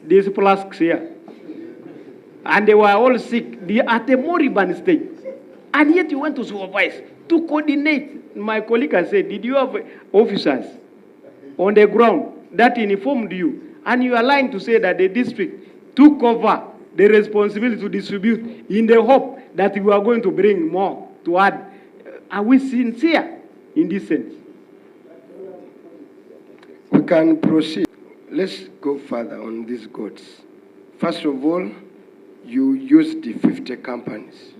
these flasks here. And they were all sick. They at a moribund stage. And yet you went to supervise, to coordinate. My colleague has said, did you have officers on the ground that informed you? And you are lying to say that the district took over the responsibility to distribute in the hope that we are going to bring more to add. Are we sincere in this sense? We can proceed. Let's go further on these goats. First of all, you used the 50 companies,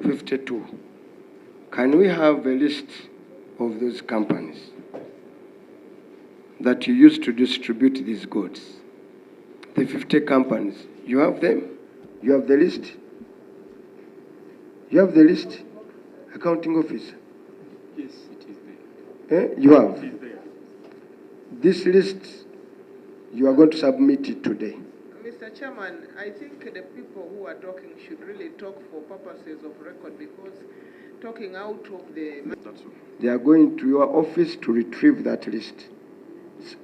52. Can we have a list of those companies that you used to distribute these goods? The 50 companies, you have them? You have the list? You have the list? Accounting officer? Yes, it is there. You have? It is there. This list, you are going to submit it today. Mr. Chairman, I think the people who are talking should really talk for purposes of record, because talking out of the... They are going to your office to retrieve that list.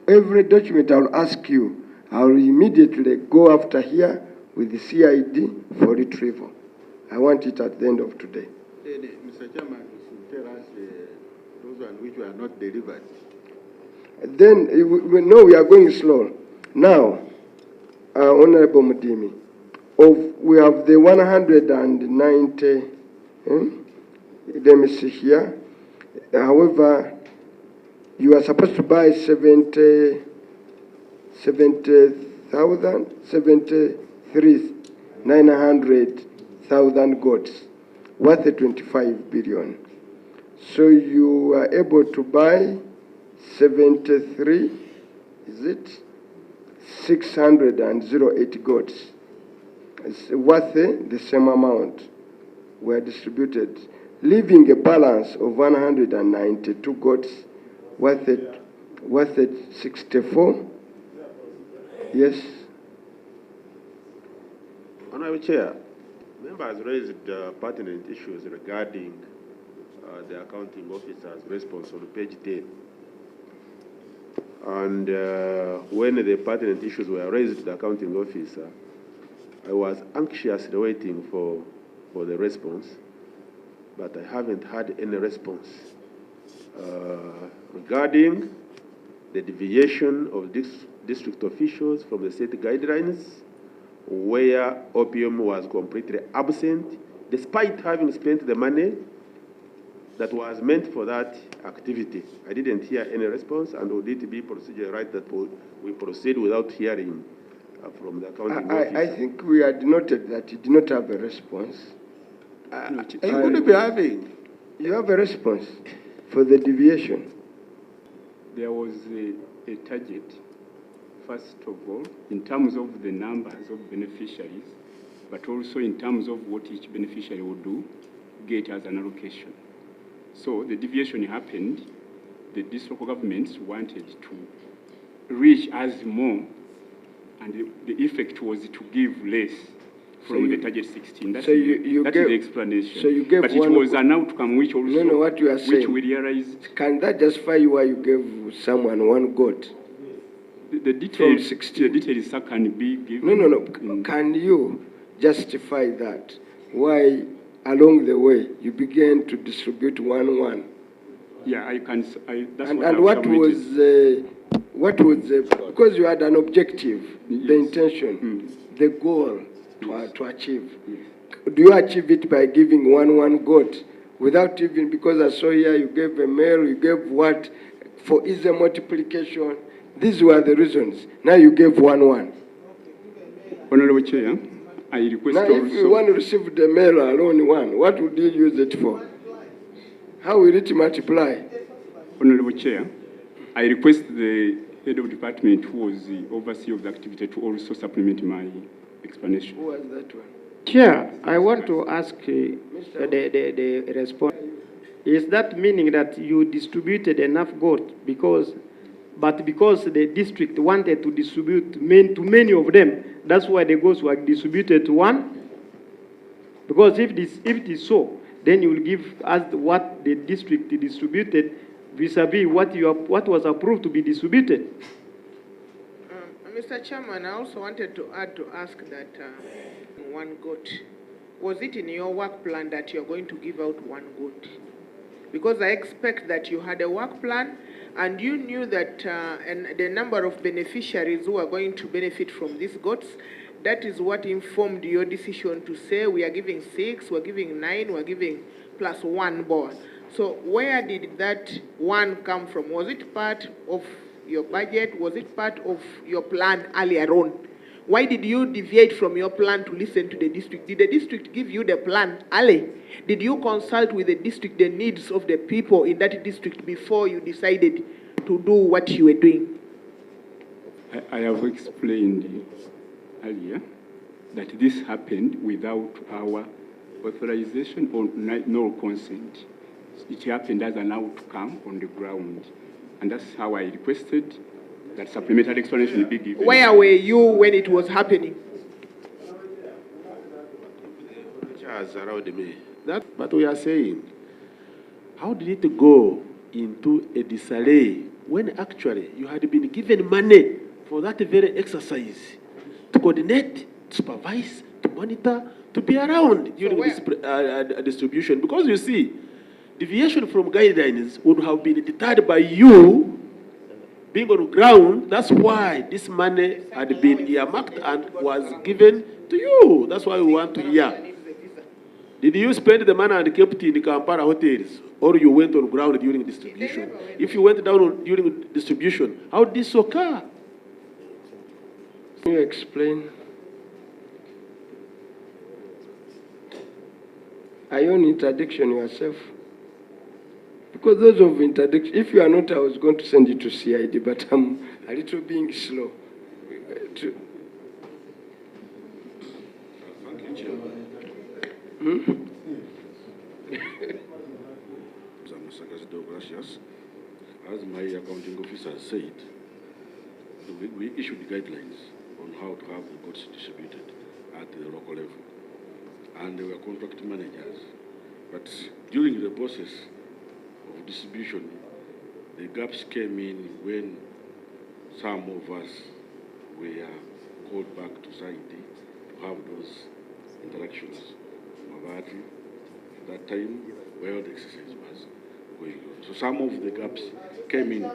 Every document I'll ask you, I'll immediately go after here with the CID for retrieval. I want it at the end of today. Mr. Chairman, you should tell us those ones which were not delivered. Then we know we are going slow. Now, Honorable Mudimi, we have the 190, let me see here. However, You are supposed to buy 900,000 goats worth 25 billion. So you are able to buy 73, is it? 608 goats. It's worth the same amount were distributed, leaving a balance of 192 goats worth 64. Yes. Honorable Chair, members raised pertinent issues regarding the accounting officer's response on page 10. And when the pertinent issues were raised to the accounting officer, I was anxiously waiting for the response, but I haven't had any response regarding the deviation of district officials from the state guidelines, where opium was completely absent, despite having spent the money that was meant for that activity. I didn't hear any response, and would it be procedure right that we proceed without hearing from the accounting officer? I think we had noted that you did not have a response. You could be having. You have a response for the deviation. There was a target, first of all, in terms of the numbers of beneficiaries, but also in terms of what each beneficiary would do, get as an allocation. So the deviation happened, these local governments wanted to reach as more, and the effect was to give less from the target 16. That's, that's the explanation. So you gave but it was an outcome which also, no, what you are saying, which we realized. Can that justify why you gave someone one goat? The details, the details can be given. No. Can you justify that? Why along the way you began to distribute one? Yeah, I can. That's and what was because you had an objective, yes. The intention, the goal to achieve. Yes. Do you achieve it by giving one goat without even, because I saw here you gave a male, you gave what for easy multiplication. These were the reasons. Now you gave one. Honorable Chair, I request now if you want to receive the male alone one, what would you use it for? How will it multiply? Honorable Chair, I request the head of department who was the overseer of the activity to also supplement my explanation. Who was that one? Chair, I want to ask the response. Is that meaning that you distributed enough goat because the district wanted to distribute to many of them, that's why the goats were distributed to one? Because if it is so, then you will give us what the district distributed vis-a-vis what was approved to be distributed. Mr. Chairman, I also wanted to ask that one goat, was it in your work plan that you're going to give out one goat? Because I expect that you had a work plan and you knew that and the number of beneficiaries who are going to benefit from these goats, that is what informed your decision to say we are giving 6, we're giving 9, we're giving plus one boar. So where did that one come from? Was it part of your budget? Was it part of your plan earlier on? Why did you deviate from your plan to listen to the district? Did the district give you the plan early? Did you consult with the district the needs of the people in that district before you decided to do what you were doing? I have explained earlier that this happened without our authorization or no consent. It happened as an outcome on the ground. And that's how I requested that supplementary explanation be given. Where were you when it was happening? But we are saying, how did it go into a disarray when actually you had been given money for that very exercise to coordinate, to supervise, to monitor, to be around during this distribution? Because you see, deviation from guidelines would have been deterred by you being on ground. That's why this money had been earmarked and was given to you. That's why we want to hear Did you spend the money and kept it in Kampala hotels, or you went on ground during distribution? If you went down during distribution, how did this occur? Can you explain? Are you on interdiction yourself? Because those of interdiction, if you are not, I was going to send you to CID, but I'm a little being slow. As my accounting officer said, we issued guidelines on how to have the goods distributed at the local level. And there were contract managers. But during the process of distribution, the gaps came in when some of us were called back to site to have those interactions. At that time, where the exercise was going on. So some of the gaps came in.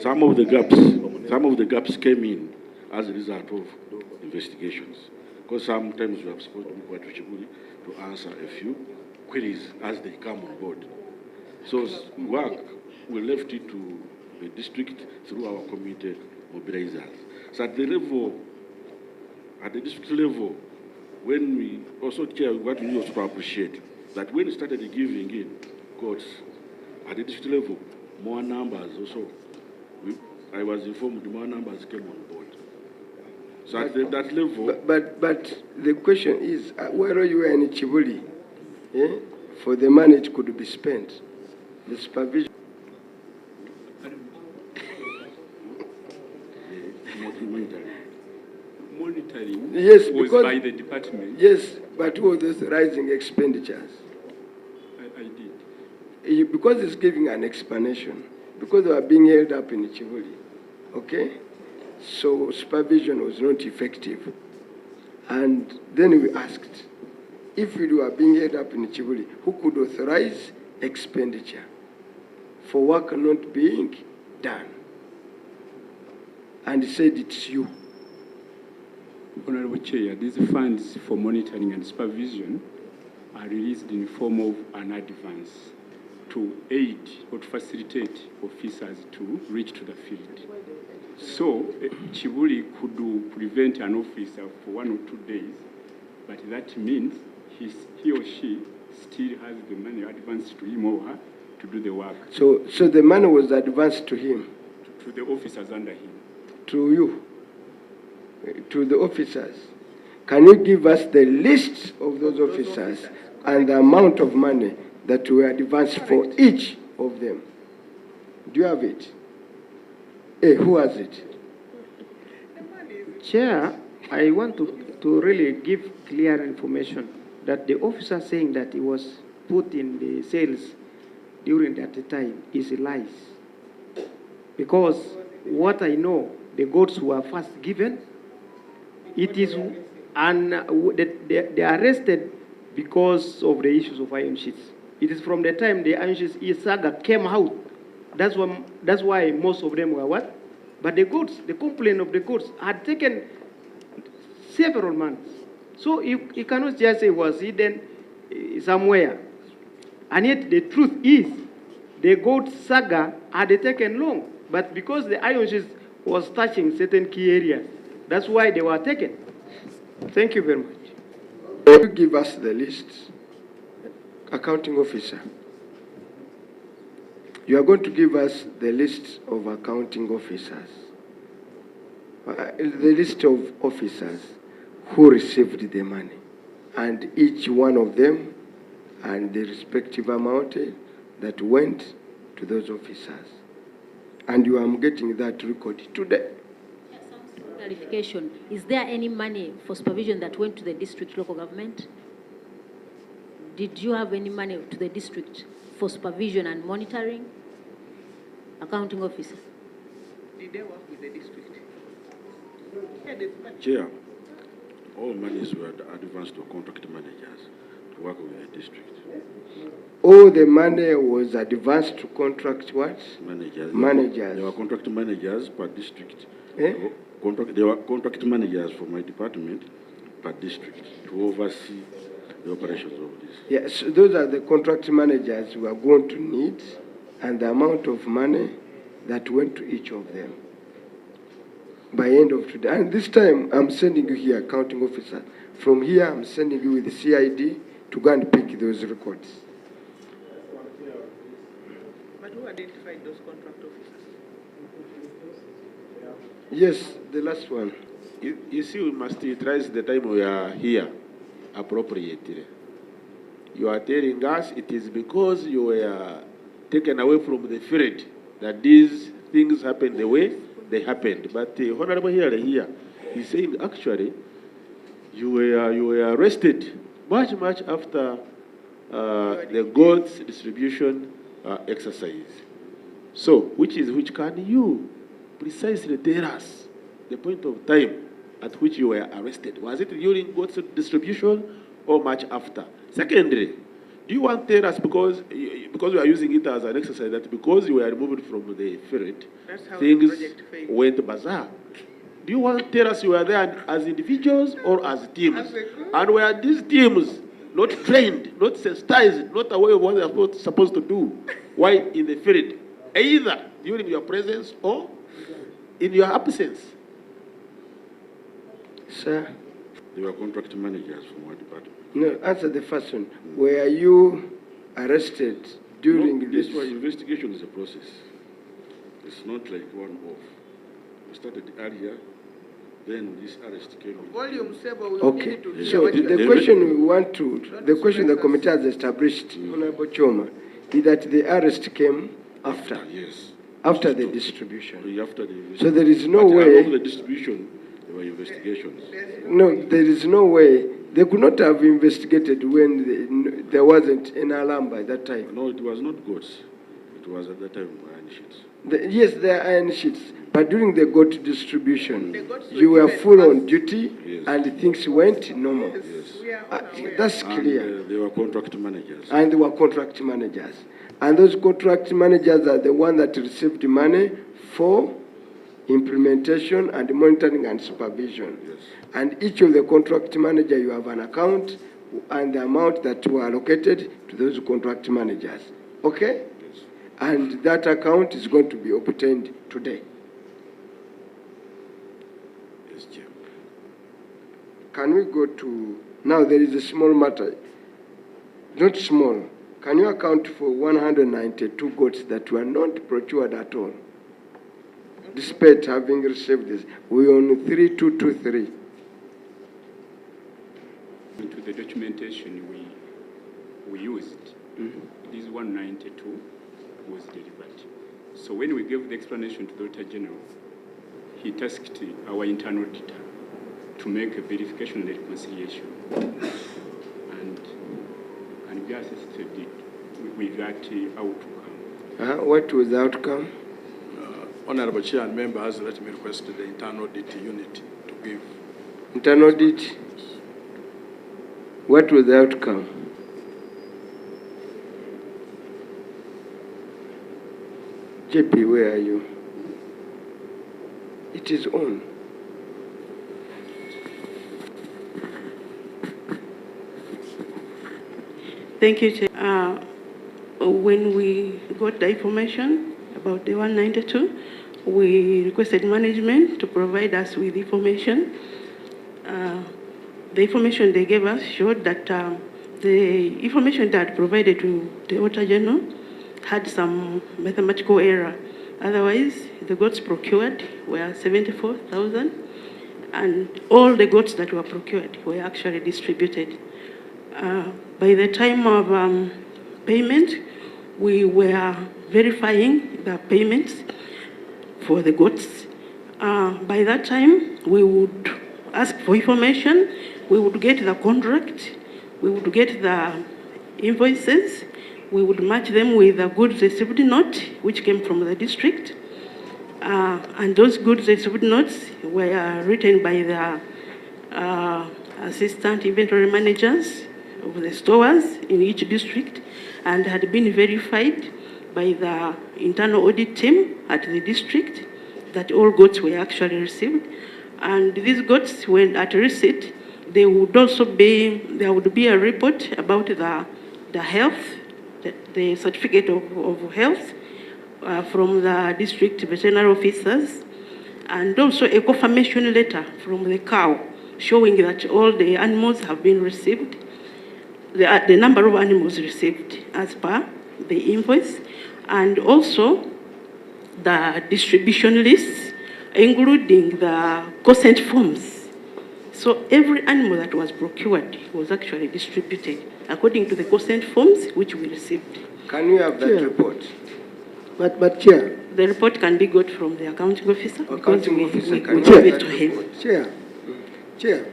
Some of the gaps came in as a result of investigations. Because sometimes we are supposed to be quite reachable to answer a few queries as they come on board. So work, we left it to the district through our community mobilizers. So at the district level, when we also chair, what we also appreciate, that when we started giving in courts at the district level, more numbers also, I was informed more numbers came on board. So at that level... But the question is, where you were in Chibuli, for the money it could be spent, the supervision... Monitoring yes, was by the department. Yes, but who were those rising expenditures? I did. Because it's giving an explanation, because they were being held up in Chibuli, okay? So supervision was not effective. And then we asked, if you were being held up in Chibuli, who could authorize expenditure for work not being done? And he said, it's you. Honorable Chair, these funds for monitoring and supervision are released in the form of an advance to aid or to facilitate officers to reach to the field. So Chibuli could prevent an officer for 1 or 2 days, but that means he or she still has the money advanced to him or her to do the work. So the money was advanced to him? To the officers under him. To you? To the officers. Can you give us the list of those officers and the amount of money that were advanced for each of them? Do you have it? Who has it? Chair, I want to really give clear information that the officer saying that he was put in the cells during that time is lies. Because what I know, the goods were first given. It is, and they are arrested because of the issues of iron sheets. It is from the time the iron sheets saga came out. That's why most of them were what? But the goods, the complaint of the goods had taken several months. So you cannot just say it was hidden somewhere. And yet the truth is, the gold saga had taken long. But because the iron sheets was touching certain key areas, that's why they were taken. Thank you very much. Will you give us the list? Accounting officer. You are going to give us the list of accounting officers. The list of officers who received the money. And each one of them and the respective amount that went to those officers. And you are getting that record today. Clarification, is there any money for supervision that went to the district local government? Did you have any money to the district for supervision and monitoring? Accounting officer. Did they work with the district? Chair, all monies were advanced to contract managers to work with the district. All the money was advanced to contract what? Managers. Managers. There were contract managers per district. Eh? There were contract managers for my department per district to oversee the operations of this. Yes, those are the contract managers we are going to need and the amount of money that went to each of them by end of today. And this time, I'm sending you here, accounting officer. From here, I'm sending you with the CID to go and pick those records. But who identified those contract officers? Yes, the last one. You see, we must utilize the time we are here appropriately. You are telling us it is because you were taken away from the field that these things happened the way they happened. But Honorable here, he's saying actually you were arrested much after the goods distribution exercise. So, which can you precisely tell us the point of time at which you were arrested? Was it during goods distribution or much after? Secondly, do you want to tell us, because we are using it as an exercise, that because you were removed from the field, things went bizarre? Do you want to tell us you were there as individuals or as teams? And were these teams not trained, not sensitized, not aware of what they are supposed to do while in the field, either during your presence or in your absence? Sir? They were contract managers from what department? No, answer the first one. Were you arrested during this? This investigation is a process. It's not like one off. We started earlier, then this arrest came in. Volume, sir, but we Okay, need to hear so what you the question we want to, the question the committee has established, Honorable Choma, is that the arrest came after. Yes. After the distribution. After the So there is no but way. along the distribution, there were investigations. No, there is no way. They could not have investigated when there wasn't an alarm by that time. No, it was not goods. It was at that time iron sheets. Yes, there are iron sheets, but during the goat distribution, you were full on duty, yes, and things went normal. Yes. That's clear. And, they were contract managers. And they were contract managers. And those contract managers are the ones that received money for implementation and monitoring and supervision. Yes. And each of the contract manager, you have an account and the amount that were allocated to those contract managers. Okay? Yes. And that account is going to be obtained today. Yes, Chair. Can we go to, now there is a small matter, not small. Can you account for 192 goats that were not procured at all? Despite having received this, we own 3223. Into the documentation we used, this 192 was delivered. So when we gave the explanation to the Auditor General, he tasked our internal auditor to make a verification and reconciliation. And we assisted with that outcome. What was the outcome? Honorable Chair and members, let me request the internal audit unit to give. Internal audit? What was the outcome? JP, where are you? It is on. Thank you, Chair. When we got the information about the 192, we requested management to provide us with information. The information they gave us showed that the information that provided to the Auditor General had some mathematical error. Otherwise, the goats procured were 74,000, and all the goats that were procured were actually distributed. By the time of payment, we were verifying the payments for the goats. By that time, we would ask for information, we would get the contract, we would get the invoices, we would match them with the goods received note, which came from the district. And those goods received notes were written by the assistant inventory managers of the stores in each district and had been verified by the internal audit team at the district that all goods were actually received. And these goods, when at receipt, there would be a report about the health, the certificate of health from the district veterinary officers, and also a confirmation letter from the cow showing that all the animals have been received, the number of animals received as per the invoice, and also the distribution lists, including the consent forms. So every animal that was procured was actually distributed according to the consent forms which we received. Can we have that report? But Chair. The report can be got from the accounting officer. Accounting officer, can we you give have it to that him. report? Chair,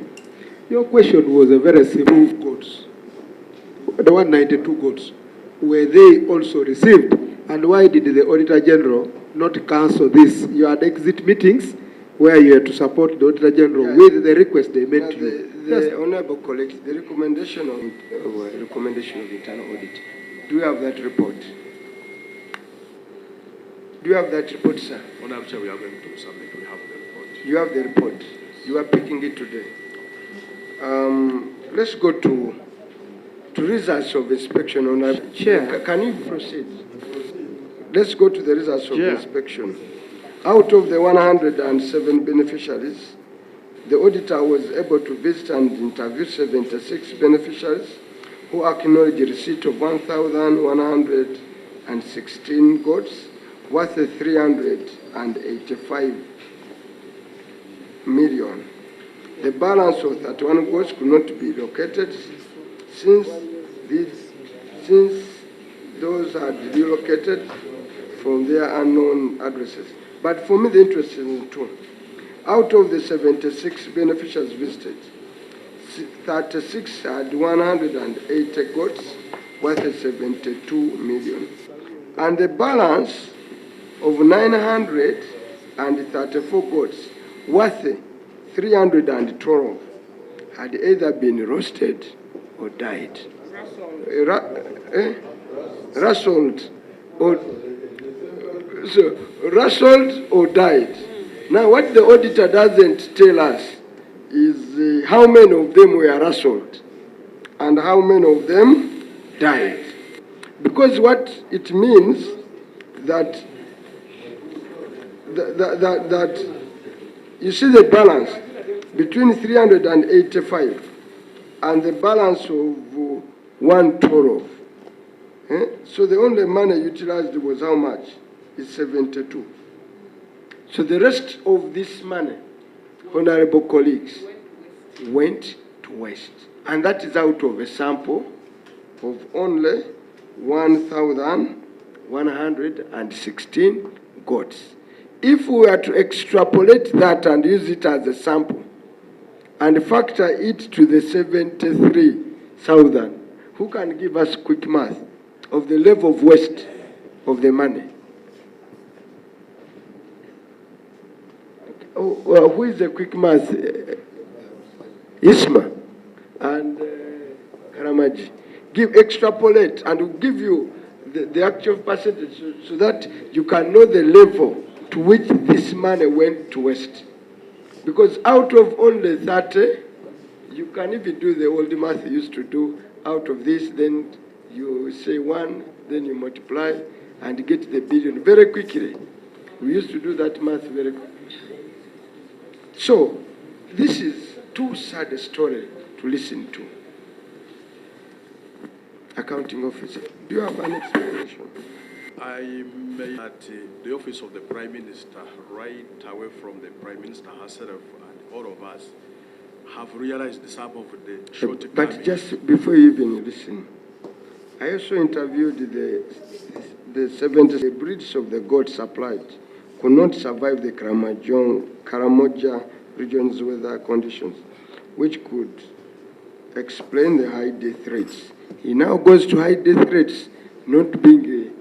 your question was a very simple goats. The 192 goats, were they also received? And why did the Auditor General not cancel this? You had exit meetings where you had to support the Auditor General with the request they made to you. The honorable colleagues, the recommendation of internal audit. Do you have that report? Do you have that report, sir? Honorable Chair, we are going to submit. We have the report. You have the report. You are picking it today. Let's go to results of inspection. Honorable Chair, can you proceed? Let's go to the results of the inspection. Out of the 107 beneficiaries, the auditor was able to visit and interview 76 beneficiaries who acknowledged receipt of 1,116 goats worth 385 million. The balance of 31 goats could not be located since those had relocated from their unknown addresses. But for me, the interest is in two. Out of the 76 beneficiaries visited, 36 had 180 goats worth 72 million. And the balance of 934 goats worth 312 had either been roasted or died. Rustled or died. Now, what the auditor doesn't tell us is how many of them were rustled and how many of them died. Because what it means that you see the balance between 385 and the balance of 112. So the only money utilized was how much? Is 72. So the rest of this money, honorable colleagues, went to waste. And that is out of a sample of only 1,116 goats. If we were to extrapolate that and use it as a sample and factor it to the 73,000, who can give us quick math of the level of waste of the money? Well, who is the quick math? Isma and Karamaji. Extrapolate and we'll give you the actual percentage so that you can know the level to which this money went to waste. Because out of only 30, you can even do the old math you used to do. Out of this, then you say 1, then you multiply and get the billion very quickly. We used to do that math very quickly. So, this is too sad a story to listen to. Accounting officer, do you have an explanation? I may at the office of the Prime Minister, right away from the Prime Minister herself and all of us, have realized some of the shortcomings. But just before you even listen, I also interviewed the 70 breeds of the goats supplied could not survive the Karamoja region's weather conditions, which could explain the high death rates. He now goes to high death rates not being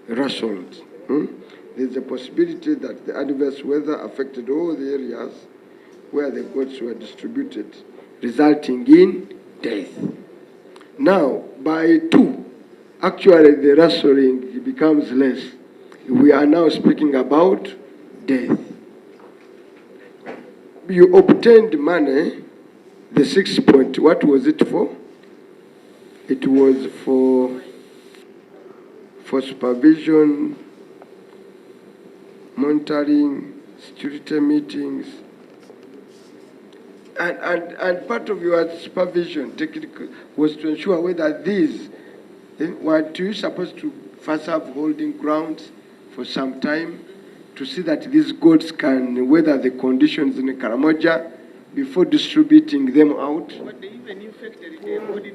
rustled. There's a possibility that the adverse weather affected all the areas where the goats were distributed, resulting in death. Now, by 2, actually the rustling becomes less. We are now speaking about death. You obtained money the 6 point, what was it for? It was for supervision, monitoring, security meetings, and part of your supervision technical was to ensure whether these were you supposed to first have holding grounds for some time to see that these goods can weather the conditions in Karamoja before distributing them out.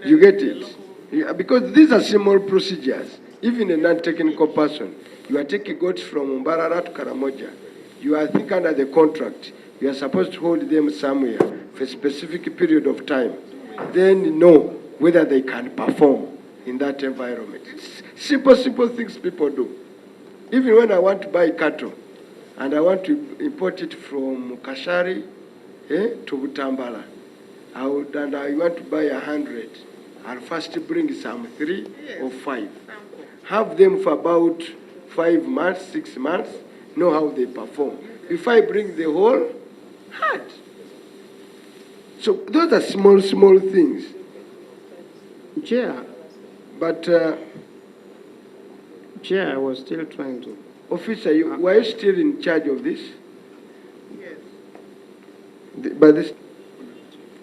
You get it? Yeah, because these are small procedures. Even a non-technical person, you are taking goods from Mbarara to Karamoja. You are, I think, under the contract, you are supposed to hold them somewhere for a specific period of time. Then know whether they can perform in that environment. It's simple things people do. Even when I want to buy cattle and I want to import it from Kashari to Butambala, I want to buy 100. I'll first bring some 3 or 5. Have them for about 5 months, 6 months, know how they perform. If I bring the whole, hard. So those are small things. Chair. But, Chair, I was still trying to. Officer, were you still in charge of this? Yes. But this,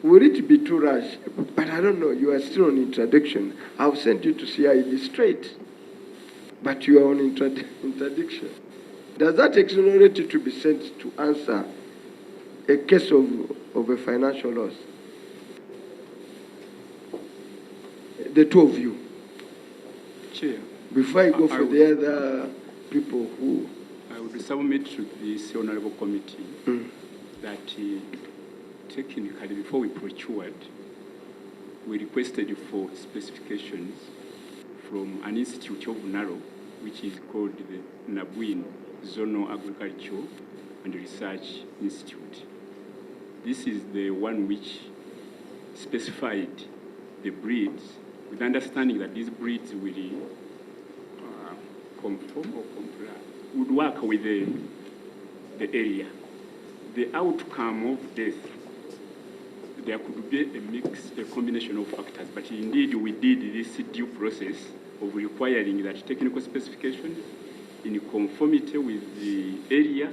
would it be too rush? But I don't know, you are still on introduction. I've sent you to CID straight, but you are on introduction. Does that exonerate you to be sent to answer a case of a financial loss? The two of you. Chair. Before I go for the other people who... I would submit to this honorable committee that technically before we procured, we requested for specifications from an institute of Naro, which is called the Nabuin Zonal Agricultural and Research Institute. This is the one which specified the breeds with understanding that these breeds will conform or comply, would work with the area. The outcome of death, there could be a combination of factors, but indeed we did this due process of requiring that technical specifications in conformity with the area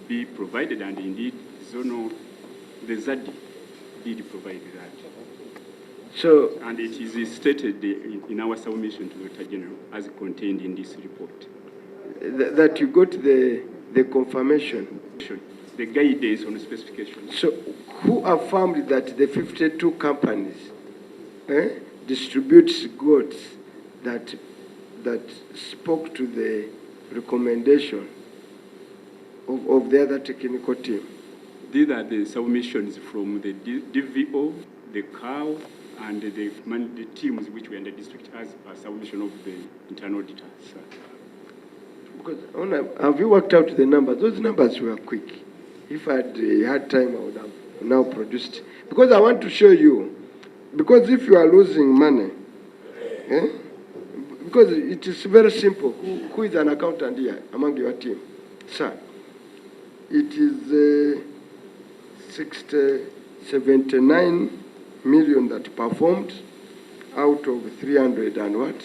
be provided, and indeed the ZAD did provide that. So, and it is stated in our submission to the Director General as contained in this report. That you got the confirmation? The guidance on the specifications. So, who affirmed that the 52 companies distributes goods that spoke to the recommendation of the other technical team? These are the submissions from the DVO, the COW, and the teams which were in the district as a submission of the internal auditor, sir. Because, have you worked out the numbers? Those numbers were quick. If I had time, I would have now produced. Because I want to show you, because if you are losing money, because it is very simple. Who is an accountant here among your team? Sir, it is 79 million that performed out of 300 and what?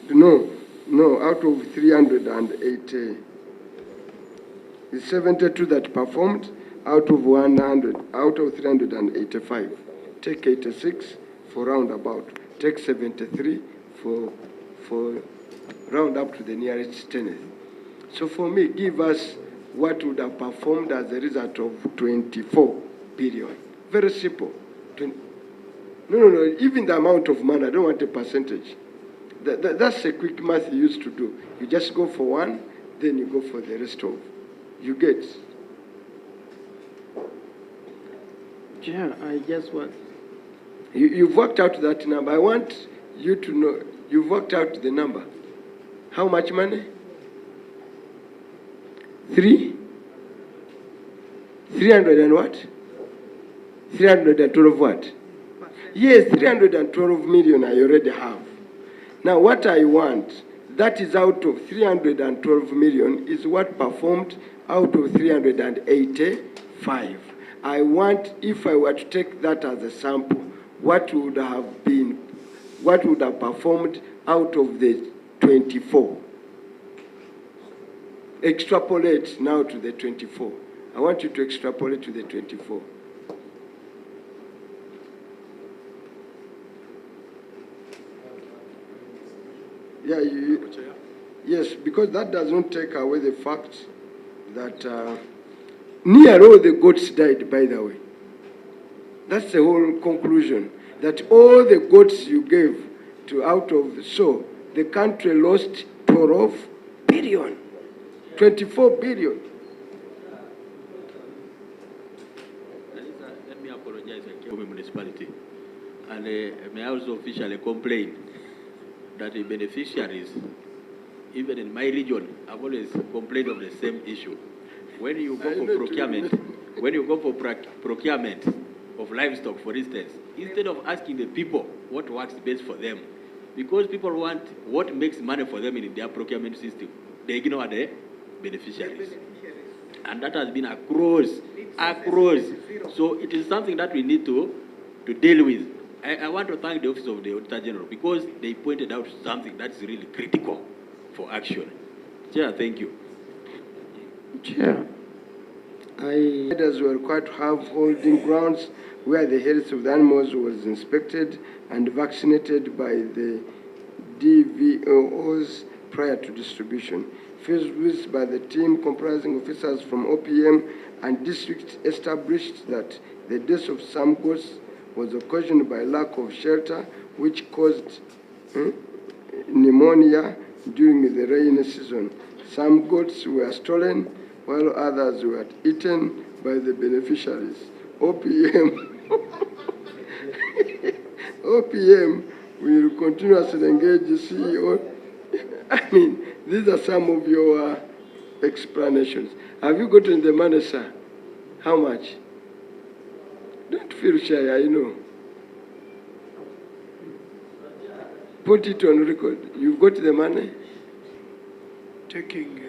No, out of 380. It's 72 that performed out of 100, out of 385. Take 86 for roundabout. Take 73 for round up to the nearest 10th. So for me, give us what would have performed as a result of 24 billion. Very simple. No, even the amount of money, I don't want a percentage. That's a quick math you used to do. You just go for one, then you go for the rest of. You get. Yeah, I just want. You've worked out that number. I want you to know, you've worked out the number. How much money? 300 and what? 312 what? Yes, 312 million I already have. Now what I want, that is out of 312 million, is what performed out of 385. I want, if I were to take that as a sample, what would have performed out of the 24? Extrapolate now to the 24. I want you to extrapolate to the 24. Yeah, yes, because that does not take away the fact that near all the goats died, by the way. That's the whole conclusion, that all the goats you gave to out of, so the country lost 12 billion, 24 billion. Let me apologize to Kivuumbi municipality. And may I also officially complain that the beneficiaries, even in my region, have always complained of the same issue. When you go for procurement, procurement of livestock, for instance, instead of asking the people what works best for them, because people want what makes money for them in their procurement system, they ignore the beneficiaries. And that has been across. So it is something that we need to deal with. I want to thank the Office of the Auditor General because they pointed out something that's really critical for action. Chair, thank you. Chair, were required to have holding grounds where the health of the animals was inspected and vaccinated by the DVOs prior to distribution. Fields visits by the team comprising officers from OPM and district established that the death of some goats was occasioned by lack of shelter, which caused pneumonia during the rainy season. Some goats were stolen, while others were eaten by the beneficiaries. OPM will continuously engage the CEO. I mean, these are some of your explanations. Have you gotten the money, sir? How much? Don't feel shy, I know. Put it on record. You've got the money? Taking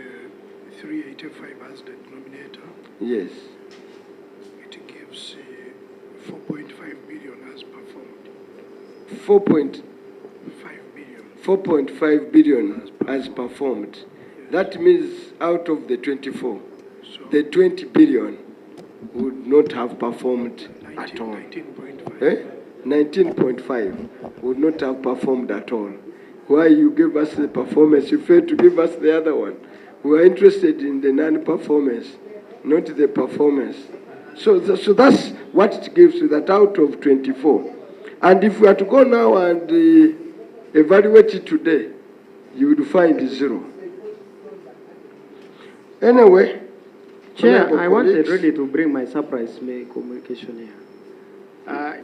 385 as the denominator. Yes. It gives 4.5 billion as performed. 4.5 billion as performed. Yes. That means out of the 24, so the 20 billion would not have performed at all. 19.5. 19.5 would not have performed at all. Why you gave us the performance, you failed to give us the other one. We are interested in the non-performance, not the performance. So that's what it gives you, that out of 24. And if we are to go now and evaluate it today, you would find 0. Anyway, Chair, I wanted really to bring my surprise communication here.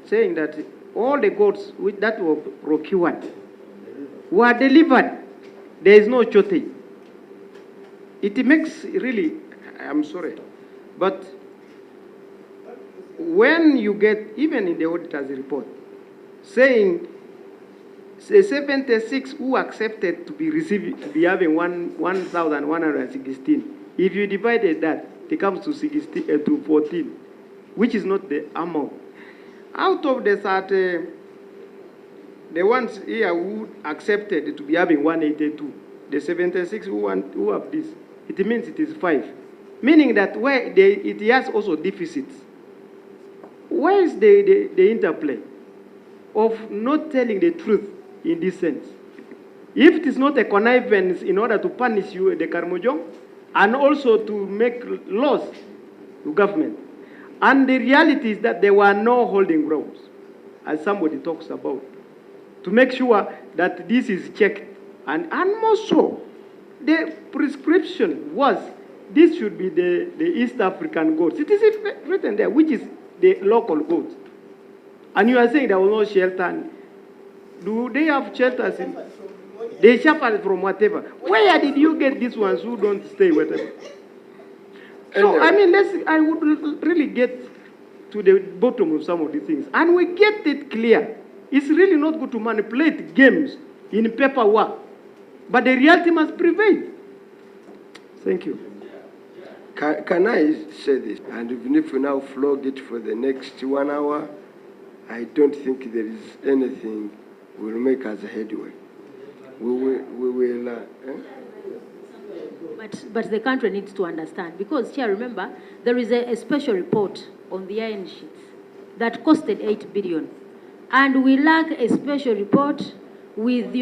Saying that all the goods that were procured were delivered. There is no shortage. It makes really, I'm sorry, but when you get, even in the auditor's report, saying 76 who accepted to be receiving, to be having 1,116, if you divided that, it comes to 14, which is not the amount. Out of the 30, the ones here who accepted to be having 182, the 76 who have this, it means it is 5. Meaning that where it has also deficits. Where is the interplay of not telling the truth in this sense? If it is not a connivance in order to punish you, the Karmojong, and also to make laws to government. And the reality is that there were no holding grounds, as somebody talks about, to make sure that this is checked. And more so, the prescription was this should be the East African goats. It is written there, which is the local goats. And you are saying there was no shelter. Do they have shelters? They suffer from whatever. Where did you get these ones who don't stay whatever? So, I mean, I would really get to the bottom of some of the things. And we get it clear. It's really not good to manipulate games in paperwork. But the reality must prevail. Thank you. Can I say this? And even if we now flog it for the next 1 hour, I don't think there is anything will make us headway. We will But the country needs to understand, because here, remember, there is a special report on the iron sheets that costed 8 billion. And we lack a special report with,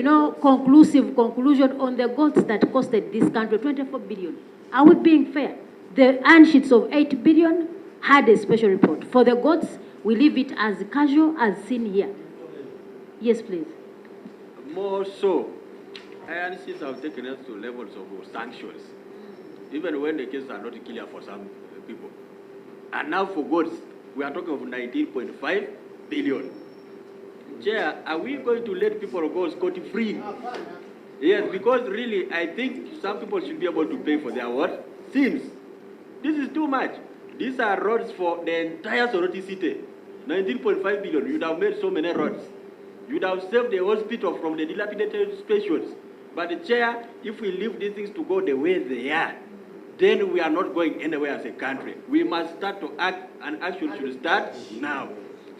conclusive conclusion on the goats that costed this country 24 billion. Are we being fair? The iron sheets of 8 billion had a special report. For the goats, we leave it as casual as seen here. Yes, please. More so, iron sheets have taken us to levels of sanctions, even when the cases are not clear for some people. And now for goats, we are talking of 19.5 billion. Chair, are we going to let people go scot-free? Yes, because really, I think some people should be able to pay for their what? Sins. This is too much. These are roads for the entire Soroti city. 19.5 billion. You'd have made so many roads. You'd have saved the hospital from the dilapidated stations. But the chair, if we leave these things to go the way they are, then we are not going anywhere as a country. We must start to act, and action should start now.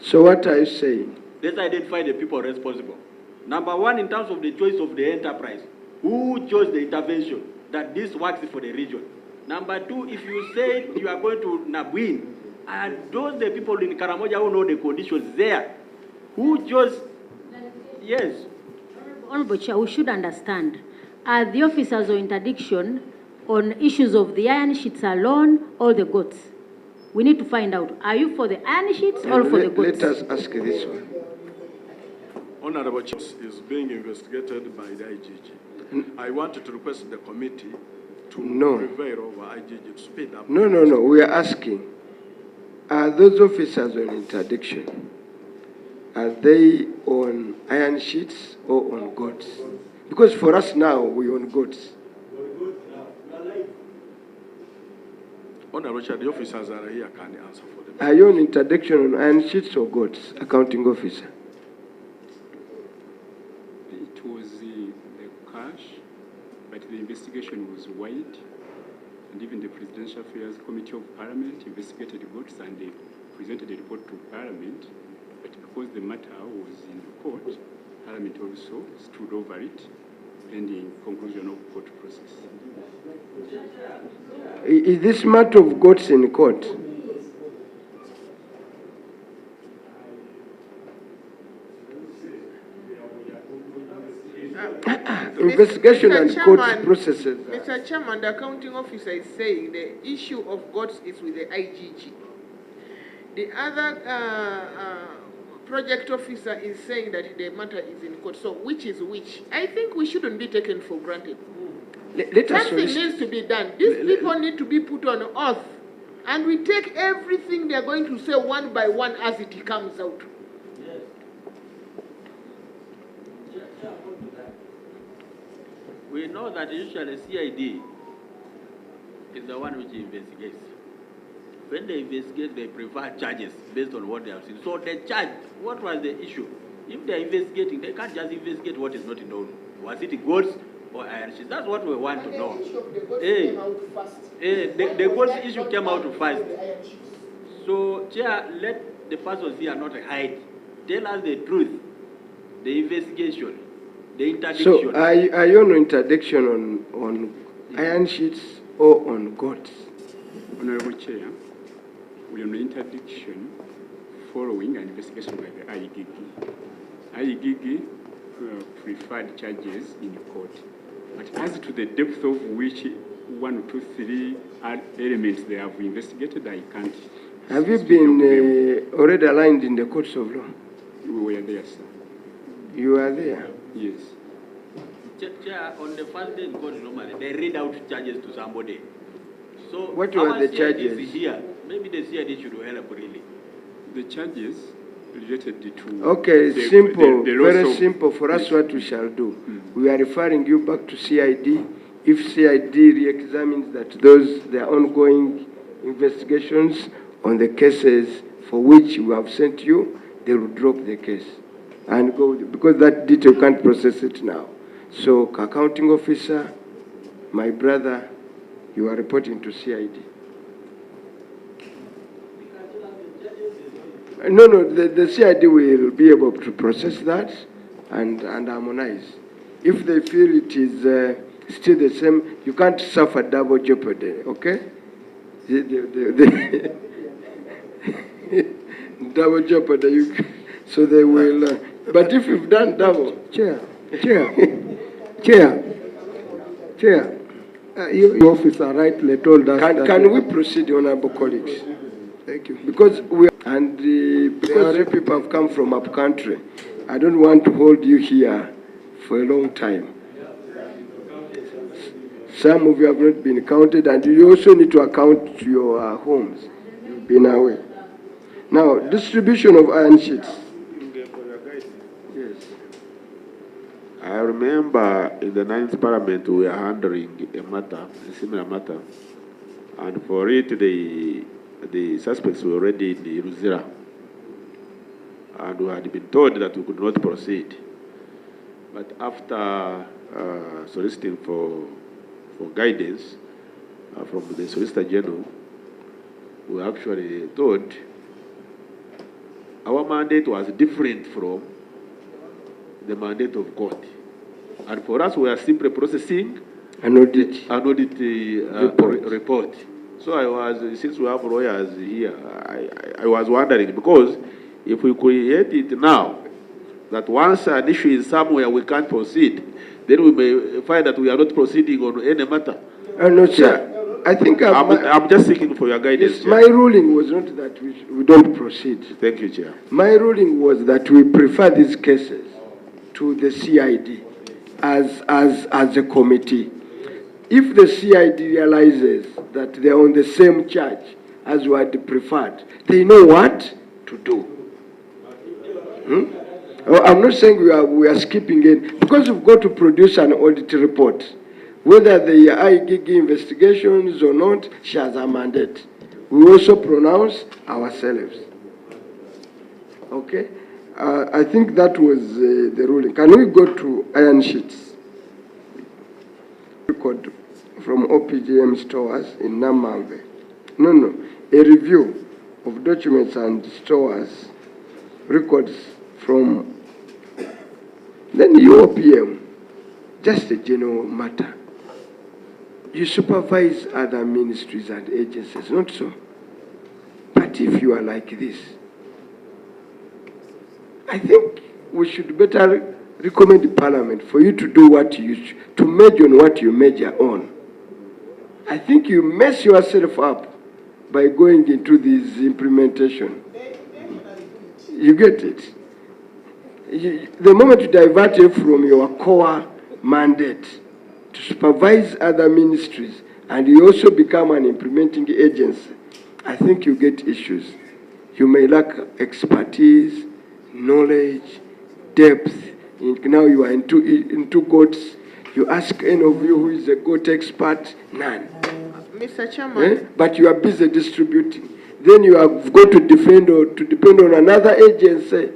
So what are you saying? Let's identify the people responsible. Number one, in terms of the choice of the enterprise, who chose the intervention that this works for the region? Number two, if you say you are going to Nabuin, and those the people in Karamoja who know the conditions there, who chose, yes. Honorable Chair, we should understand, are the officers of interdiction on issues of the iron sheets alone or the goats? We need to find out, are you for the iron sheets or for the goats? Let us ask this one. Honorable Chair, is being investigated by the IGG. I wanted to request the committee to prevail over IGG to speed up. No. We are asking, are those officers on interdiction, are they on iron sheets or on goats? Because for us now, we own goats. Honorable Chair, the officers are here, can answer for them. Are you on interdiction on iron sheets or goats, accounting officer? It was the cash, but the investigation was wide, and even the Presidential Affairs Committee of Parliament investigated goats and they presented a report to Parliament, but because the matter was in the court, Parliament also stood over it, pending conclusion of court process. Is this matter of goats in court? Investigation and court processes. Mr. Chairman, the accounting officer is saying the issue of goats is with the IGG. The other project officer is saying that the matter is in court. So which is which? I think we shouldn't be taken for granted. Something needs to be done. These people need to be put on oath. And we take everything they're going to say one by one as it comes out. We know that usually CID is the one which investigates. When they investigate, they prefer charges based on what they have seen. So they charge. What was the issue? If they are investigating, they can't just investigate what is not known. Was it goats or iron sheets? That's what we want to know. The goats issue came out first. So, Chair, let the persons here not hide. Tell us the truth, the investigation, the interdiction. So, are you on interdiction on iron sheets or on goats? Honorable Chair, we are on interdiction following an investigation by the IGG. IGG preferred charges in court. But as to the depth of which 1, 2, 3 elements they have investigated, I can't. Have you been already aligned in the courts of law? We were there, sir. You are there? Yes. Chair, on the first day in court, normally, they read out charges to somebody. So what were the charges? Here. Maybe the CID should help really. The charges related to... Okay, simple, very simple. For us, what we shall do, we are referring you back to CID. If CID re-examines that there are ongoing investigations on the cases for which we have sent you, they will drop the case and go, because that detail can't process it now. So, accounting officer, my brother, you are reporting to CID. No, the CID will be able to process that and harmonize. If they feel it is still the same, you can't suffer double jeopardy, okay? Double jeopardy, so they will, but if you've done double. Chair, your officer rightly told us Can we proceed, honorable colleagues? Thank you. Because because you people have come from up country, I don't want to hold you here for a long time. Some of you have not been counted, and you also need to account your homes. You've been away. Now, distribution of iron sheets. Yes. I remember in the 9th Parliament we were handling a similar matter, and for it the suspects were already in Ruzira, and we had been told that we could not proceed. But after soliciting for guidance from the Solicitor General, we actually told our mandate was different from the mandate of court. And for us, we are simply processing an audit report. So since we have lawyers here, I was wondering, because if we create it now, that once an issue is somewhere we can't proceed, then we may find that we are not proceeding on any matter. No, sir. I think I'm just seeking for your guidance. Yes, my ruling was not that we don't proceed. Thank you, Chair. My ruling was that we prefer these cases to the CID as a committee. If the CID realizes that they're on the same charge as we had preferred, they know what to do. I'm not saying we are skipping it, because we've got to produce an audit report. Whether they are IGG investigations or not, she has a mandate. We also pronounce ourselves. Okay? I think that was the ruling. Can we go to iron sheets? Record from OPGM stores in Namambe. No. A review of documents and stores records from then UOPM. Just a general matter. You supervise other ministries and agencies, not so? But if you are like this, I think we should better recommend the Parliament for you to do what you to major on what you major on. I think you mess yourself up by going into this implementation. You get it? The moment you divert it from your core mandate to supervise other ministries, and you also become an implementing agency, I think you get issues. You may lack expertise, knowledge, depth. Now you are into goats. You ask any of you who is a goat expert, none. Mr. Chairman. But you are busy distributing. Then you have got to defend or to depend on another agency.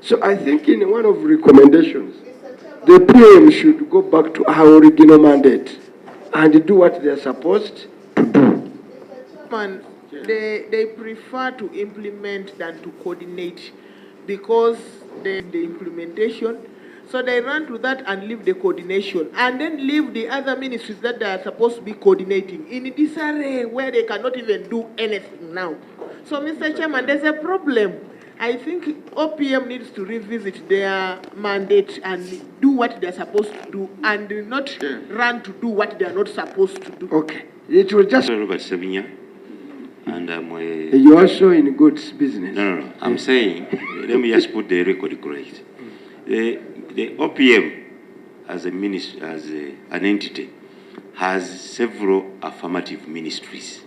So I think in one of recommendations, the PM should go back to our original mandate and do what they are supposed to do. Man, they prefer to implement than to coordinate, because the implementation, so they run to that and leave the coordination, and then leave the other ministries that they are supposed to be coordinating in disarray, where they cannot even do anything now. So, Mr. Chairman, there's a problem. I think OPM needs to revisit their mandate and do what they're supposed to do, and not run to do what they're not supposed to do. Okay. It was just... Robert Sabinya, and I'm You're also in goods business. No. I'm saying, let me just put the record correct. The OPM, as a ministry, as an entity, has several affirmative ministries.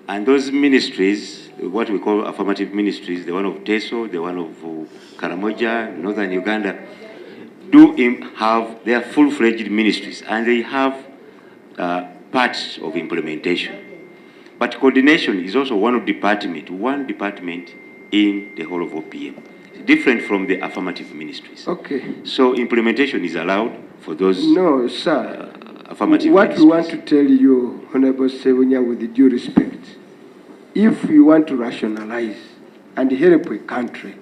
And those ministries, what we call affirmative ministries, the one of Teso, the one of Karamoja, Northern Uganda, they are full-fledged ministries, and they have parts of implementation. But coordination is also one department in the whole of OPM, different from the affirmative ministries. Okay. So implementation is allowed for those. No, sir. Affirmative what ministries. we want to tell you, Honorable Sebunya, with due respect, if you want to rationalize and help a country,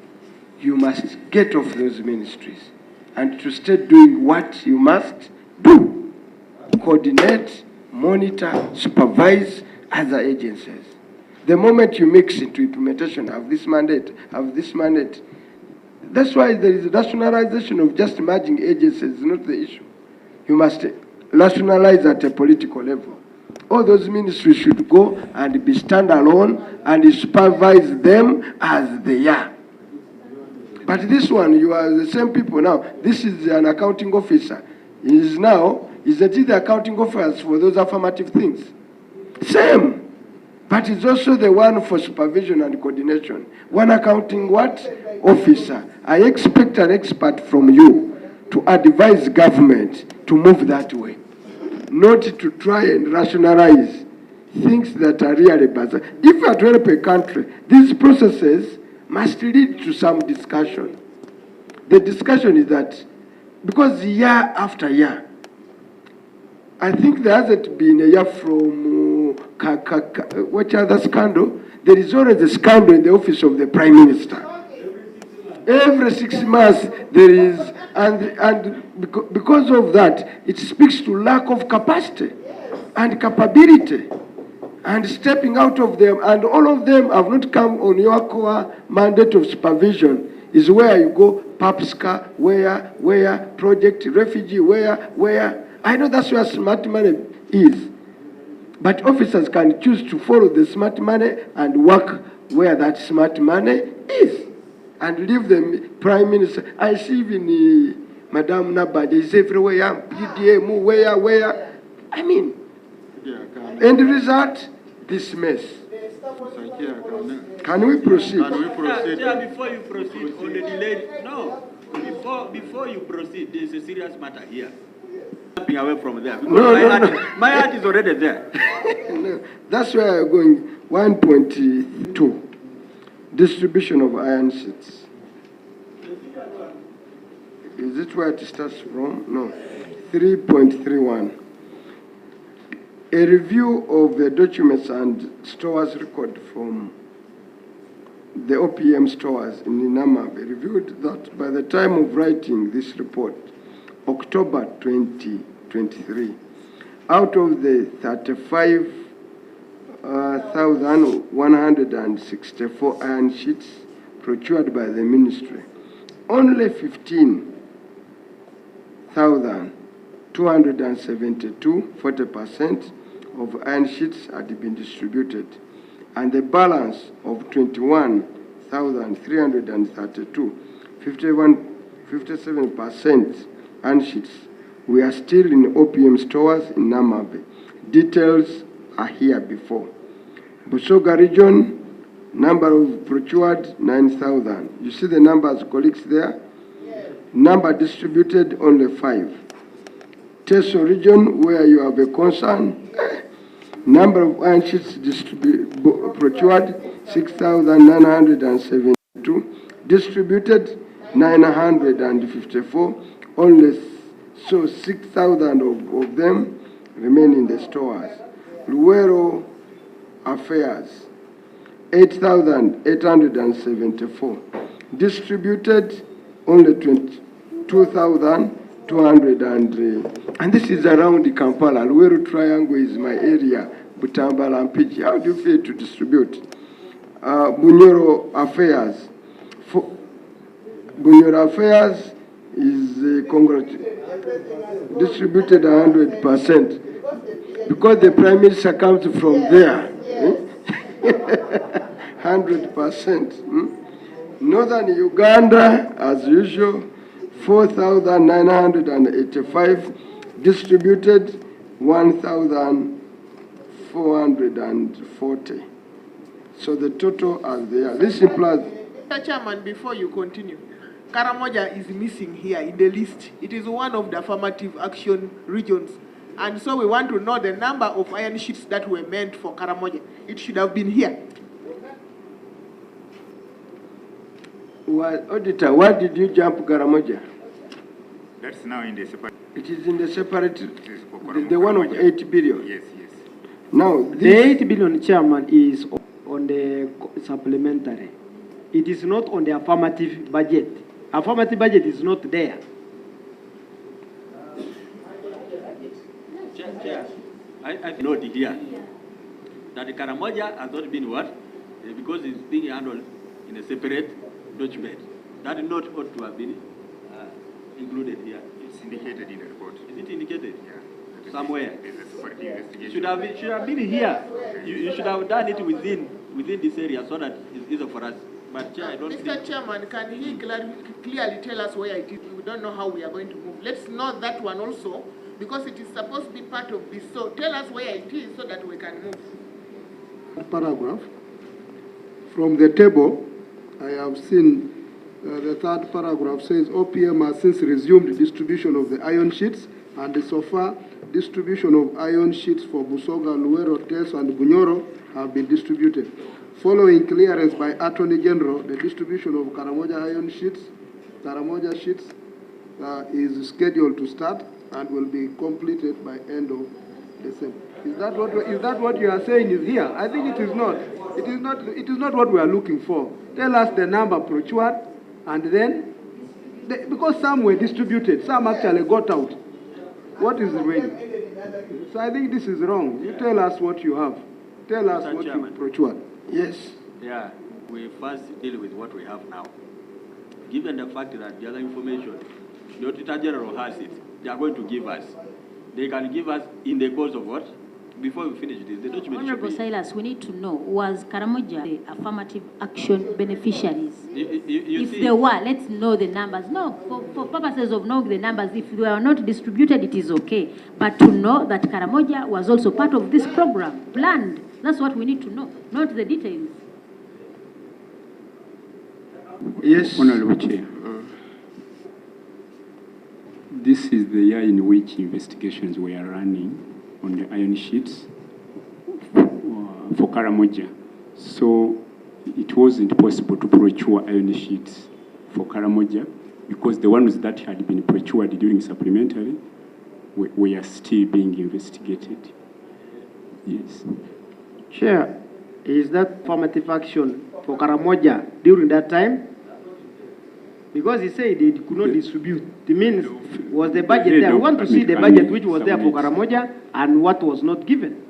you must get off those ministries and to start doing what you must do. Coordinate, monitor, supervise other agencies. The moment you mix into implementation of this mandate, that's why there is a rationalization of just merging agencies, not the issue. You must rationalize at a political level. All those ministries should go and be standalone and supervise them as they are. But this one, you are the same people now. This is an accounting officer. Isn't he the accounting officer for those affirmative things? Same. But it's also the one for supervision and coordination. One accounting what? Officer. I expect an expert from you to advise government to move that way. Not to try and rationalize things that are really bizarre. If you are to help a country, these processes must lead to some discussion. The discussion is that, because year after year, I think there hasn't been a year from what other scandal? There is always a scandal in the office of the Prime Minister. Every 6 months there is, and because of that, it speaks to lack of capacity and capability and stepping out of them, and all of them have not come on your core mandate of supervision. Is where you go, PAPSCA, where, project, refugee, where. I know that's where smart money is. But officers can choose to follow the smart money and work where that smart money is. And leave the Prime Minister. I see even Madame Nabad is everywhere, PDM, where. I mean, end result, this mess. Can we proceed? Before you proceed on the delay, no. Before you proceed, there is a serious matter here. Jumping away from there. My heart is already there. No, that's where I'm going. 1.2. Distribution of iron sheets. Is it where it starts from? No. 3.31. A review of the documents and stores record from the OPM stores in Namabe revealed that by the time of writing this report, October 2023, out of the 35,164 iron sheets procured by the ministry, only 15,272, 40% of iron sheets had been distributed, and the balance of 21,332, 57% iron sheets were still in OPM stores in Namabe. Details are here before. Busoga region, number of procured 9,000. You see the numbers, colleagues, there? Yes. Number distributed, only 5. Teso region, where you have a concern, number of iron sheets procured, 6,972. Distributed, 954. Only so 6,000 of them remain in the stores. Luero affairs, 8,874. Distributed, only 22,200. And this is around Kampala. Luero Triangle is my area, Butambala and Piji. How do you feel to distribute? Bunyoro affairs. Bunyoro affairs is distributed 100%. Because the Prime Minister comes from there. 100%. Northern Uganda, as usual, 4,985, distributed 1,440. So the total are there. This implies... Mr. Chairman, before you continue, Karamoja is missing here in the list. It is one of the affirmative action regions. And so we want to know the number of iron sheets that were meant for Karamoja. It should have been here. Well, Auditor, why did you jump Karamoja? That's now in the separate. It is in the separate, the one of 8 billion. Yes. Now, the 8 billion, Chairman, is on the supplementary. it is not on the affirmative budget. Affirmative budget is not there. Chair, I note here that the Karamoja has not been what? Because it's being handled in a separate document. That note ought to have been included here. It's indicated in the report. Is it indicated? Yeah. Somewhere. Investigation. Should have been here. You should have done it within this area so that it's easier for us. But Chair, I don't Mr. think. Chairman, can he clearly tell us where it is? We don't know how we are going to move. Let's know that one also, because it is supposed to be part of this. So tell us where it is so that we can move. Paragraph. From the table, I have seen the third paragraph says OPM has since resumed distribution of the iron sheets, and so far distribution of iron sheets for Busoga, Luero, Teso, and Bunyoro have been distributed. Following clearance by Attorney General, the distribution of Karamoja iron sheets, Karamoja sheets is scheduled to start and will be completed by end of December. Is that what you are saying is here? I think it is not. It is not what we are looking for. Tell us the number procured, and then, because some were distributed, some actually got out. What is remaining? So I think this is wrong. You tell us what you have. Tell us what you procured. Yes. Yeah, we first deal with what we have now. Given the fact that the other information, the Auditor General has it, they are going to give us. They can give us in the course of what? Before we finish this, the document. Honorable Silas, we need to know, was Karamoja the affirmative action beneficiaries? If see, they were, let's know the numbers. No, for purposes of knowing the numbers, if they were not distributed, it is okay. But to know that Karamoja was also part of this program, planned, that's what we need to know, not the details. Yes. Honorable Chair. This is the year in which investigations were running on the iron sheets for Karamoja. So it wasn't possible to procure iron sheets for Karamoja because the ones that had been procured during supplementary were still being investigated. Yes. Chair, is that affirmative action for Karamoja during that time? Because he said he could not distribute. It means was the budget there? We want to see the budget which was there for Karamoja and what was not given.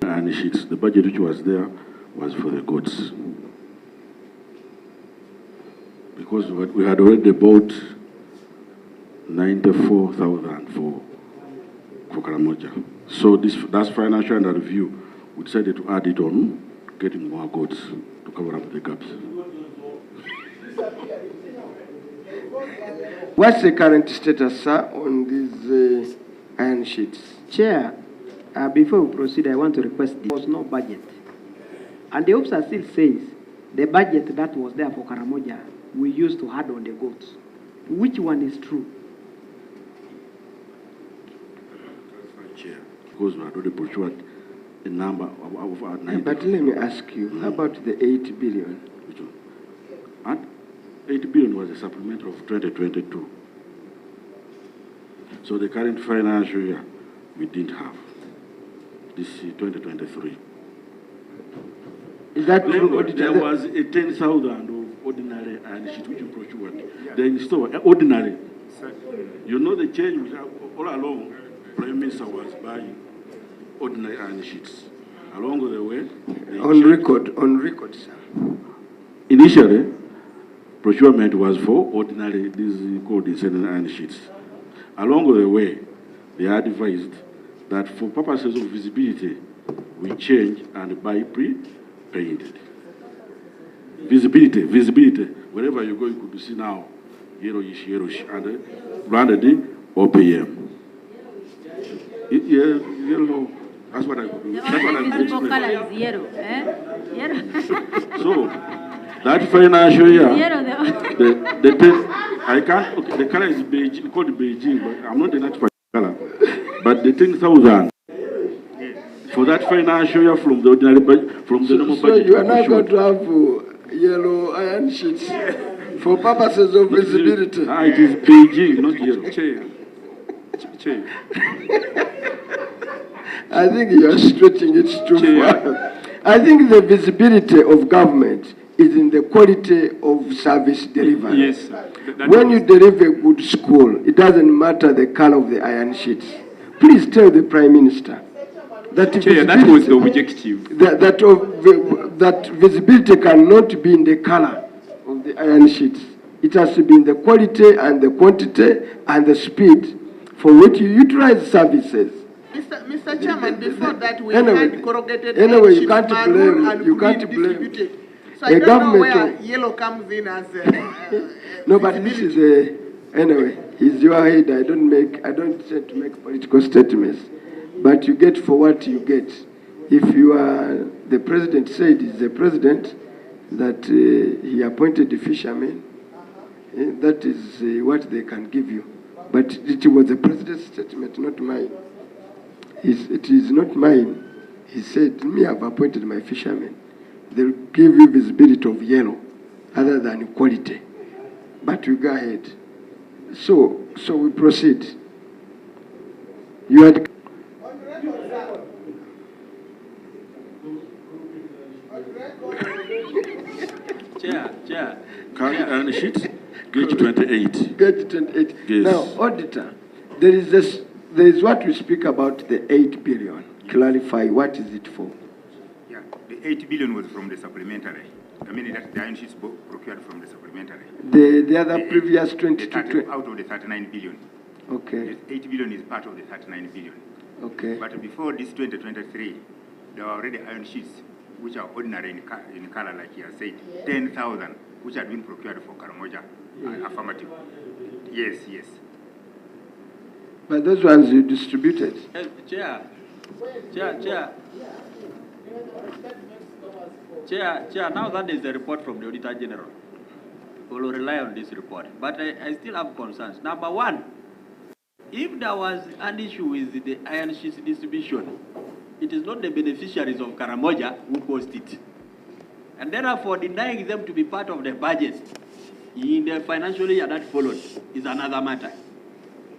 And sheets, the budget which was there was for the goats. Because we had already bought 94,000 for Karamoja. So that's financial review. We decided to add it on, getting more goats to cover up the gaps. What's the current status, sir, on these iron sheets? Chair, before we proceed, I want to request there was no budget. And the officer still says the budget that was there for Karamoja, we used to add on the goats. Which one is true? Chair, because we had already procured a number of 90. But let me ask you, how about the 8 billion? Which one? And 8 billion was a supplement of 2022. So the current financial year, we didn't have. This is 2023. Is that there was a 10,000 of ordinary iron sheet which you procured. Then still ordinary. You know the change all along. Prime Minister was buying ordinary iron sheets. Along the way, on record, sir. Initially, procurement was for ordinary, this is called the iron sheets. Along the way, they advised that for purposes of visibility, we change and buy pre-painted. Visibility. Wherever you go, you could see now yellowish, and branded OPM. Yellow. That's what I could do. That's what I could explain. Color is yellow, Yellow. So, that financial year, the color is Beijing, called Beijing, but I'm not the natural color. But the 10,000 for that financial year from the ordinary budget, from the normal budget. So you are not going to have yellow iron sheets for purposes of visibility. It is Beijing, not yellow. I think you are stretching it too far. I think the visibility of government is in the quality of service delivery. Yes, sir. When you deliver a good school, it doesn't matter the color of the iron sheets. Please tell the Prime Minister that Chair, that was the objective. that visibility cannot be in the color of the iron sheets. It has to be in the quality and the quantity and the speed for which you utilize services. Mr. Chairman, before that we Anyway, had corrugated anyway, sheets, maroon and green distributed. So I don't know where yellow comes in as no, but this is anyway, it's your head. I don't tend to make political statements. But you get for what you get. If you are, the president said he's the president, that he appointed the fishermen, that is what they can give you. But it was the president's statement, not mine. It is not mine. He said, me, I've appointed my fishermen. They'll give you visibility of yellow, other than quality. But you go ahead. So we proceed. You had... Chair. Iron sheets, gauge 28. Gauge 28. Yes. Now, auditor, there is what we speak about the 8 billion. Clarify, what is it for? Yeah, the 8 billion was from the supplementary. I mean, that the iron sheets procured from the supplementary. The other previous 22... out of the 39 billion. Okay. The 8 billion is part of the 39 billion. Okay. But before this 2023, there were already iron sheets, which are ordinary in color, like you have said, 10,000, which had been procured for Karamoja, affirmative. Yes. But those ones you distributed. Chair, now that is the report from the Auditor General. We will rely on this report. But I still have concerns. Number one, if there was an issue with the iron sheets distribution, it is not the beneficiaries of Karamoja who caused it. And therefore, denying them to be part of the budget in the financial year that followed is another matter.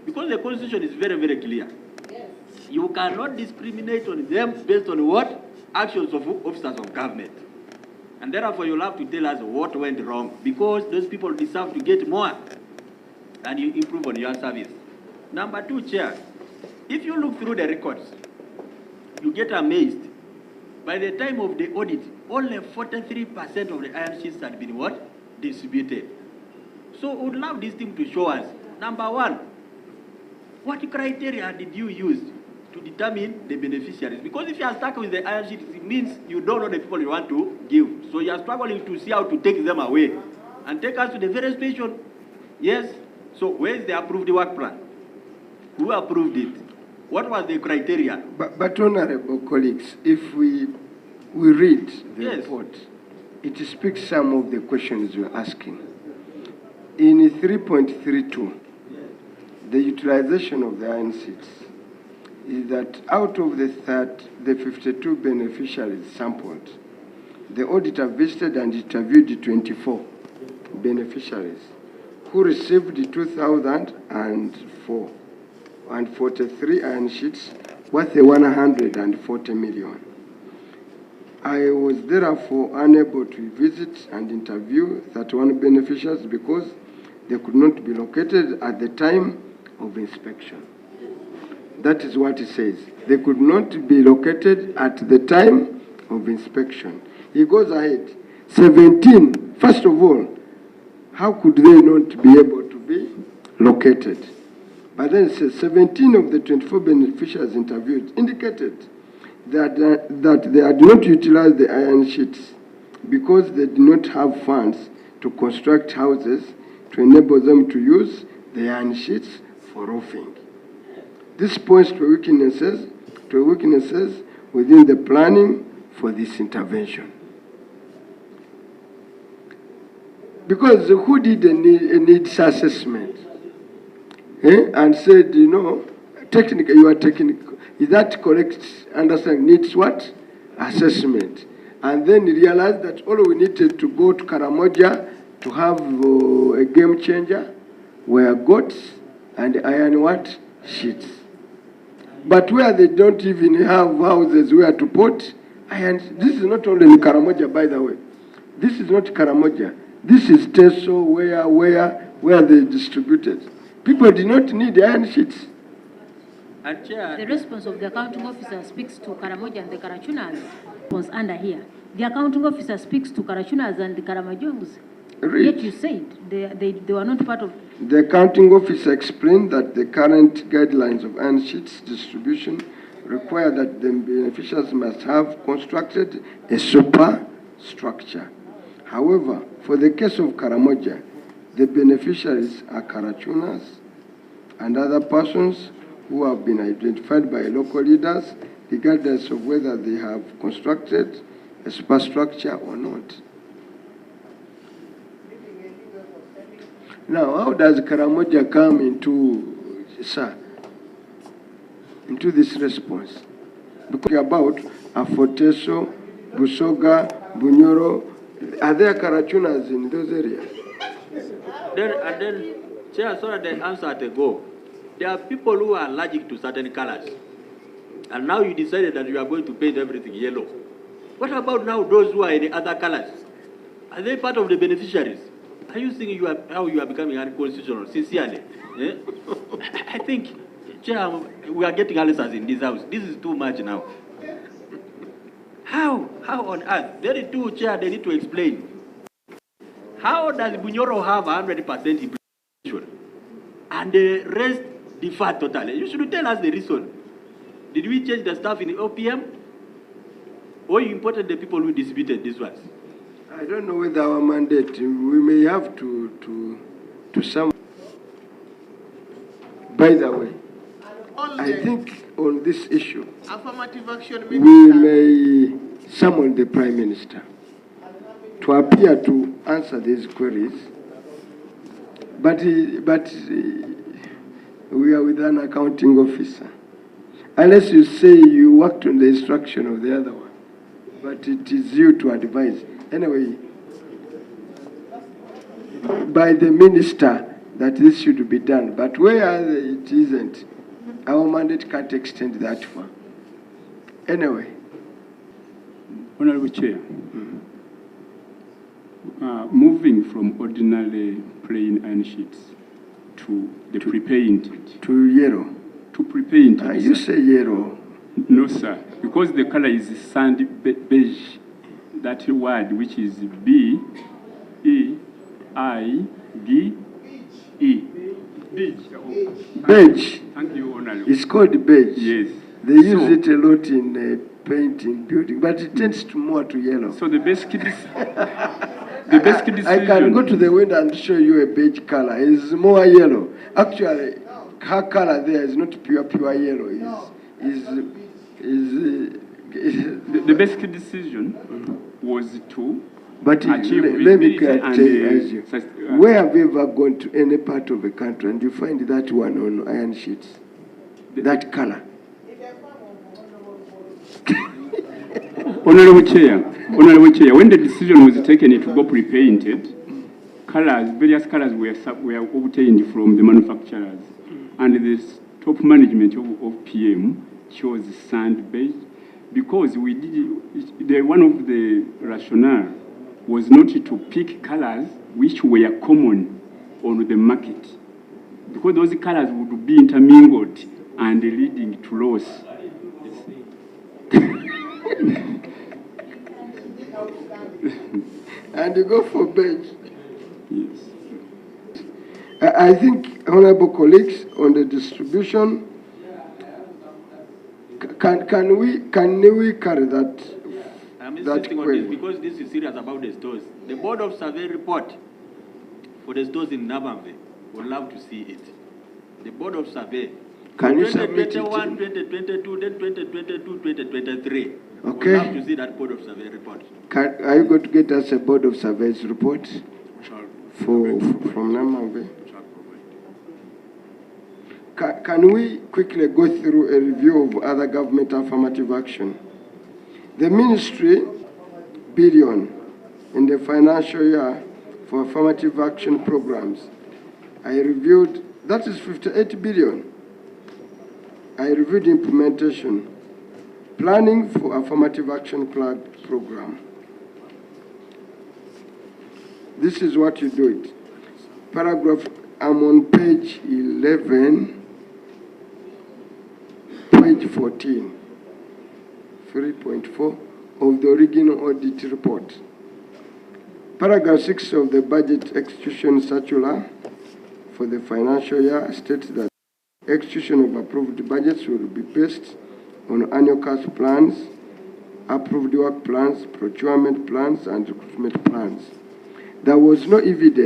Because the Constitution is very, very clear. Yes. You cannot discriminate on them based on what? Actions of officers of government. And therefore, you'll have to tell us what went wrong, because those people deserve to get more and you improve on your service. Number two, Chair, if you look through the records, you get amazed. By the time of the audit, only 43% of the iron sheets had been what? Distributed. So we would love this team to show us, number one, what criteria did you use to determine the beneficiaries? Because if you are stuck with the iron sheets, it means you don't know the people you want to give. So you are struggling to see how to take them away and take us to the various station. Yes. So where is the approved work plan? Who approved it? What was the criteria? But honorable colleagues, if we read the report, it speaks some of the questions you're asking. In 3.32, the utilization of the iron sheets is that out of the 52 beneficiaries sampled, the auditor visited and interviewed 24 beneficiaries who received 2,004 and 43 iron sheets worth 140 million. I was therefore unable to visit and interview 31 beneficiaries because they could not be located at the time of inspection. That is what it says. They could not be located at the time of inspection. He goes ahead. 17, first of all, how could they not be able to be located? But then it says 17 of the 24 beneficiaries interviewed indicated that they had not utilized the iron sheets because they did not have funds to construct houses to enable them to use the iron sheets for roofing. This points to weaknesses within the planning for this intervention. Because who did a needs assessment and said, you know, technically, you are technical. Is that correct? Understand needs what? Assessment. And then realized that all we needed to go to Karamoja to have a game changer were goats and iron what? Sheets. But where they don't even have houses where to put And this is not only in Karamoja, by the way. This is not Karamoja. This is Teso, where they distributed. People did not need iron sheets. And Chair, The response of the accounting officer speaks to Karamoja and the Karachunas was under here. The accounting officer speaks to Karachunas and the Karamajongs. Yet you said they were not part of... The accounting officer explained that the current guidelines of iron sheets distribution require that the beneficiaries must have constructed a superstructure. However, for the case of Karamoja, the beneficiaries are Karachunas and other persons who have been identified by local leaders, regardless of whether they have constructed a superstructure or not. Now, how does Karamoja come into, sir, into this response? Because about Afoteso, Busoga, Bunyoro, are there Karachunas in those areas? Then, Chair, so that the answer to go. There are people who are allergic to certain colors. And now you decided that you are going to paint everything yellow. What about now those who are in the other colors? Are they part of the beneficiaries? Are you seeing how you are becoming unconstitutional, sincerely? Eh? I think, Chair, we are getting answers in this house. This is too much now. How on earth? Very true, Chair, they need to explain. How does Bunyoro have 100% implementation and the rest defer totally? You should tell us the reason. Did we change the staff in the OPM? Or you imported the people who distributed these ones? I don't know whether our mandate, we may have to some. By the way, I think on this issue, Affirmative action we minister. may summon the Prime Minister to appear to answer these queries, but we are with an accounting officer. Unless you say you worked on the instruction of the other one, but it is you to advise. Anyway, by the minister that this should be done, but where it isn't, our mandate can't extend that far. Anyway. Honorable Chair, moving from ordinary plain iron sheets to the pre-painted. To yellow. To pre-painted. You say yellow. No, sir, because the color is sand beige. That word, which is B-E-I-G-E. Beige. Thank you, Honorable. It's called beige. Yes. They use it a lot in painting, building, but it tends to more to yellow. So the basic decision. I can go to the window and show you a beige color. It's more yellow. Actually, her color there is not pure yellow. The basic decision was to but achieve let me tell you, and where have you ever gone to any part of the country and you find that one on iron sheets? That color? Honorable Chair, when the decision was taken to go pre-painted, various colors were obtained from the manufacturers, and the top management of PM chose sand beige because one of the rationale was not to pick colors which were common on the market, because those colors would be intermingled and leading to loss. And you go for beige. Yes. I think, honorable colleagues, on the distribution, can we carry that? I'm insisting on this because this is serious about the stores. The Board of Survey report for the stores in Nabambe would love to see it. The Board of Survey. Can you submit it? 2021, 2022, then 2022, 2023. Okay. We'd love to see that Board of Survey report. Are you going to get us a Board of Surveys report from Namambe? Can we quickly go through a review of other government affirmative action? The ministry billion in the financial year for affirmative action programs, I reviewed, that is 58 billion. I reviewed implementation. Planning for Affirmative Action Program. This is what you do it. Paragraph, I'm on page 11, page 14, 3.4 of the original audit report. Paragraph 6 of the budget execution circular for the financial year states that execution of approved budgets will be based on annual cash plans, approved work plans, procurement plans, and recruitment plans. There was no evidence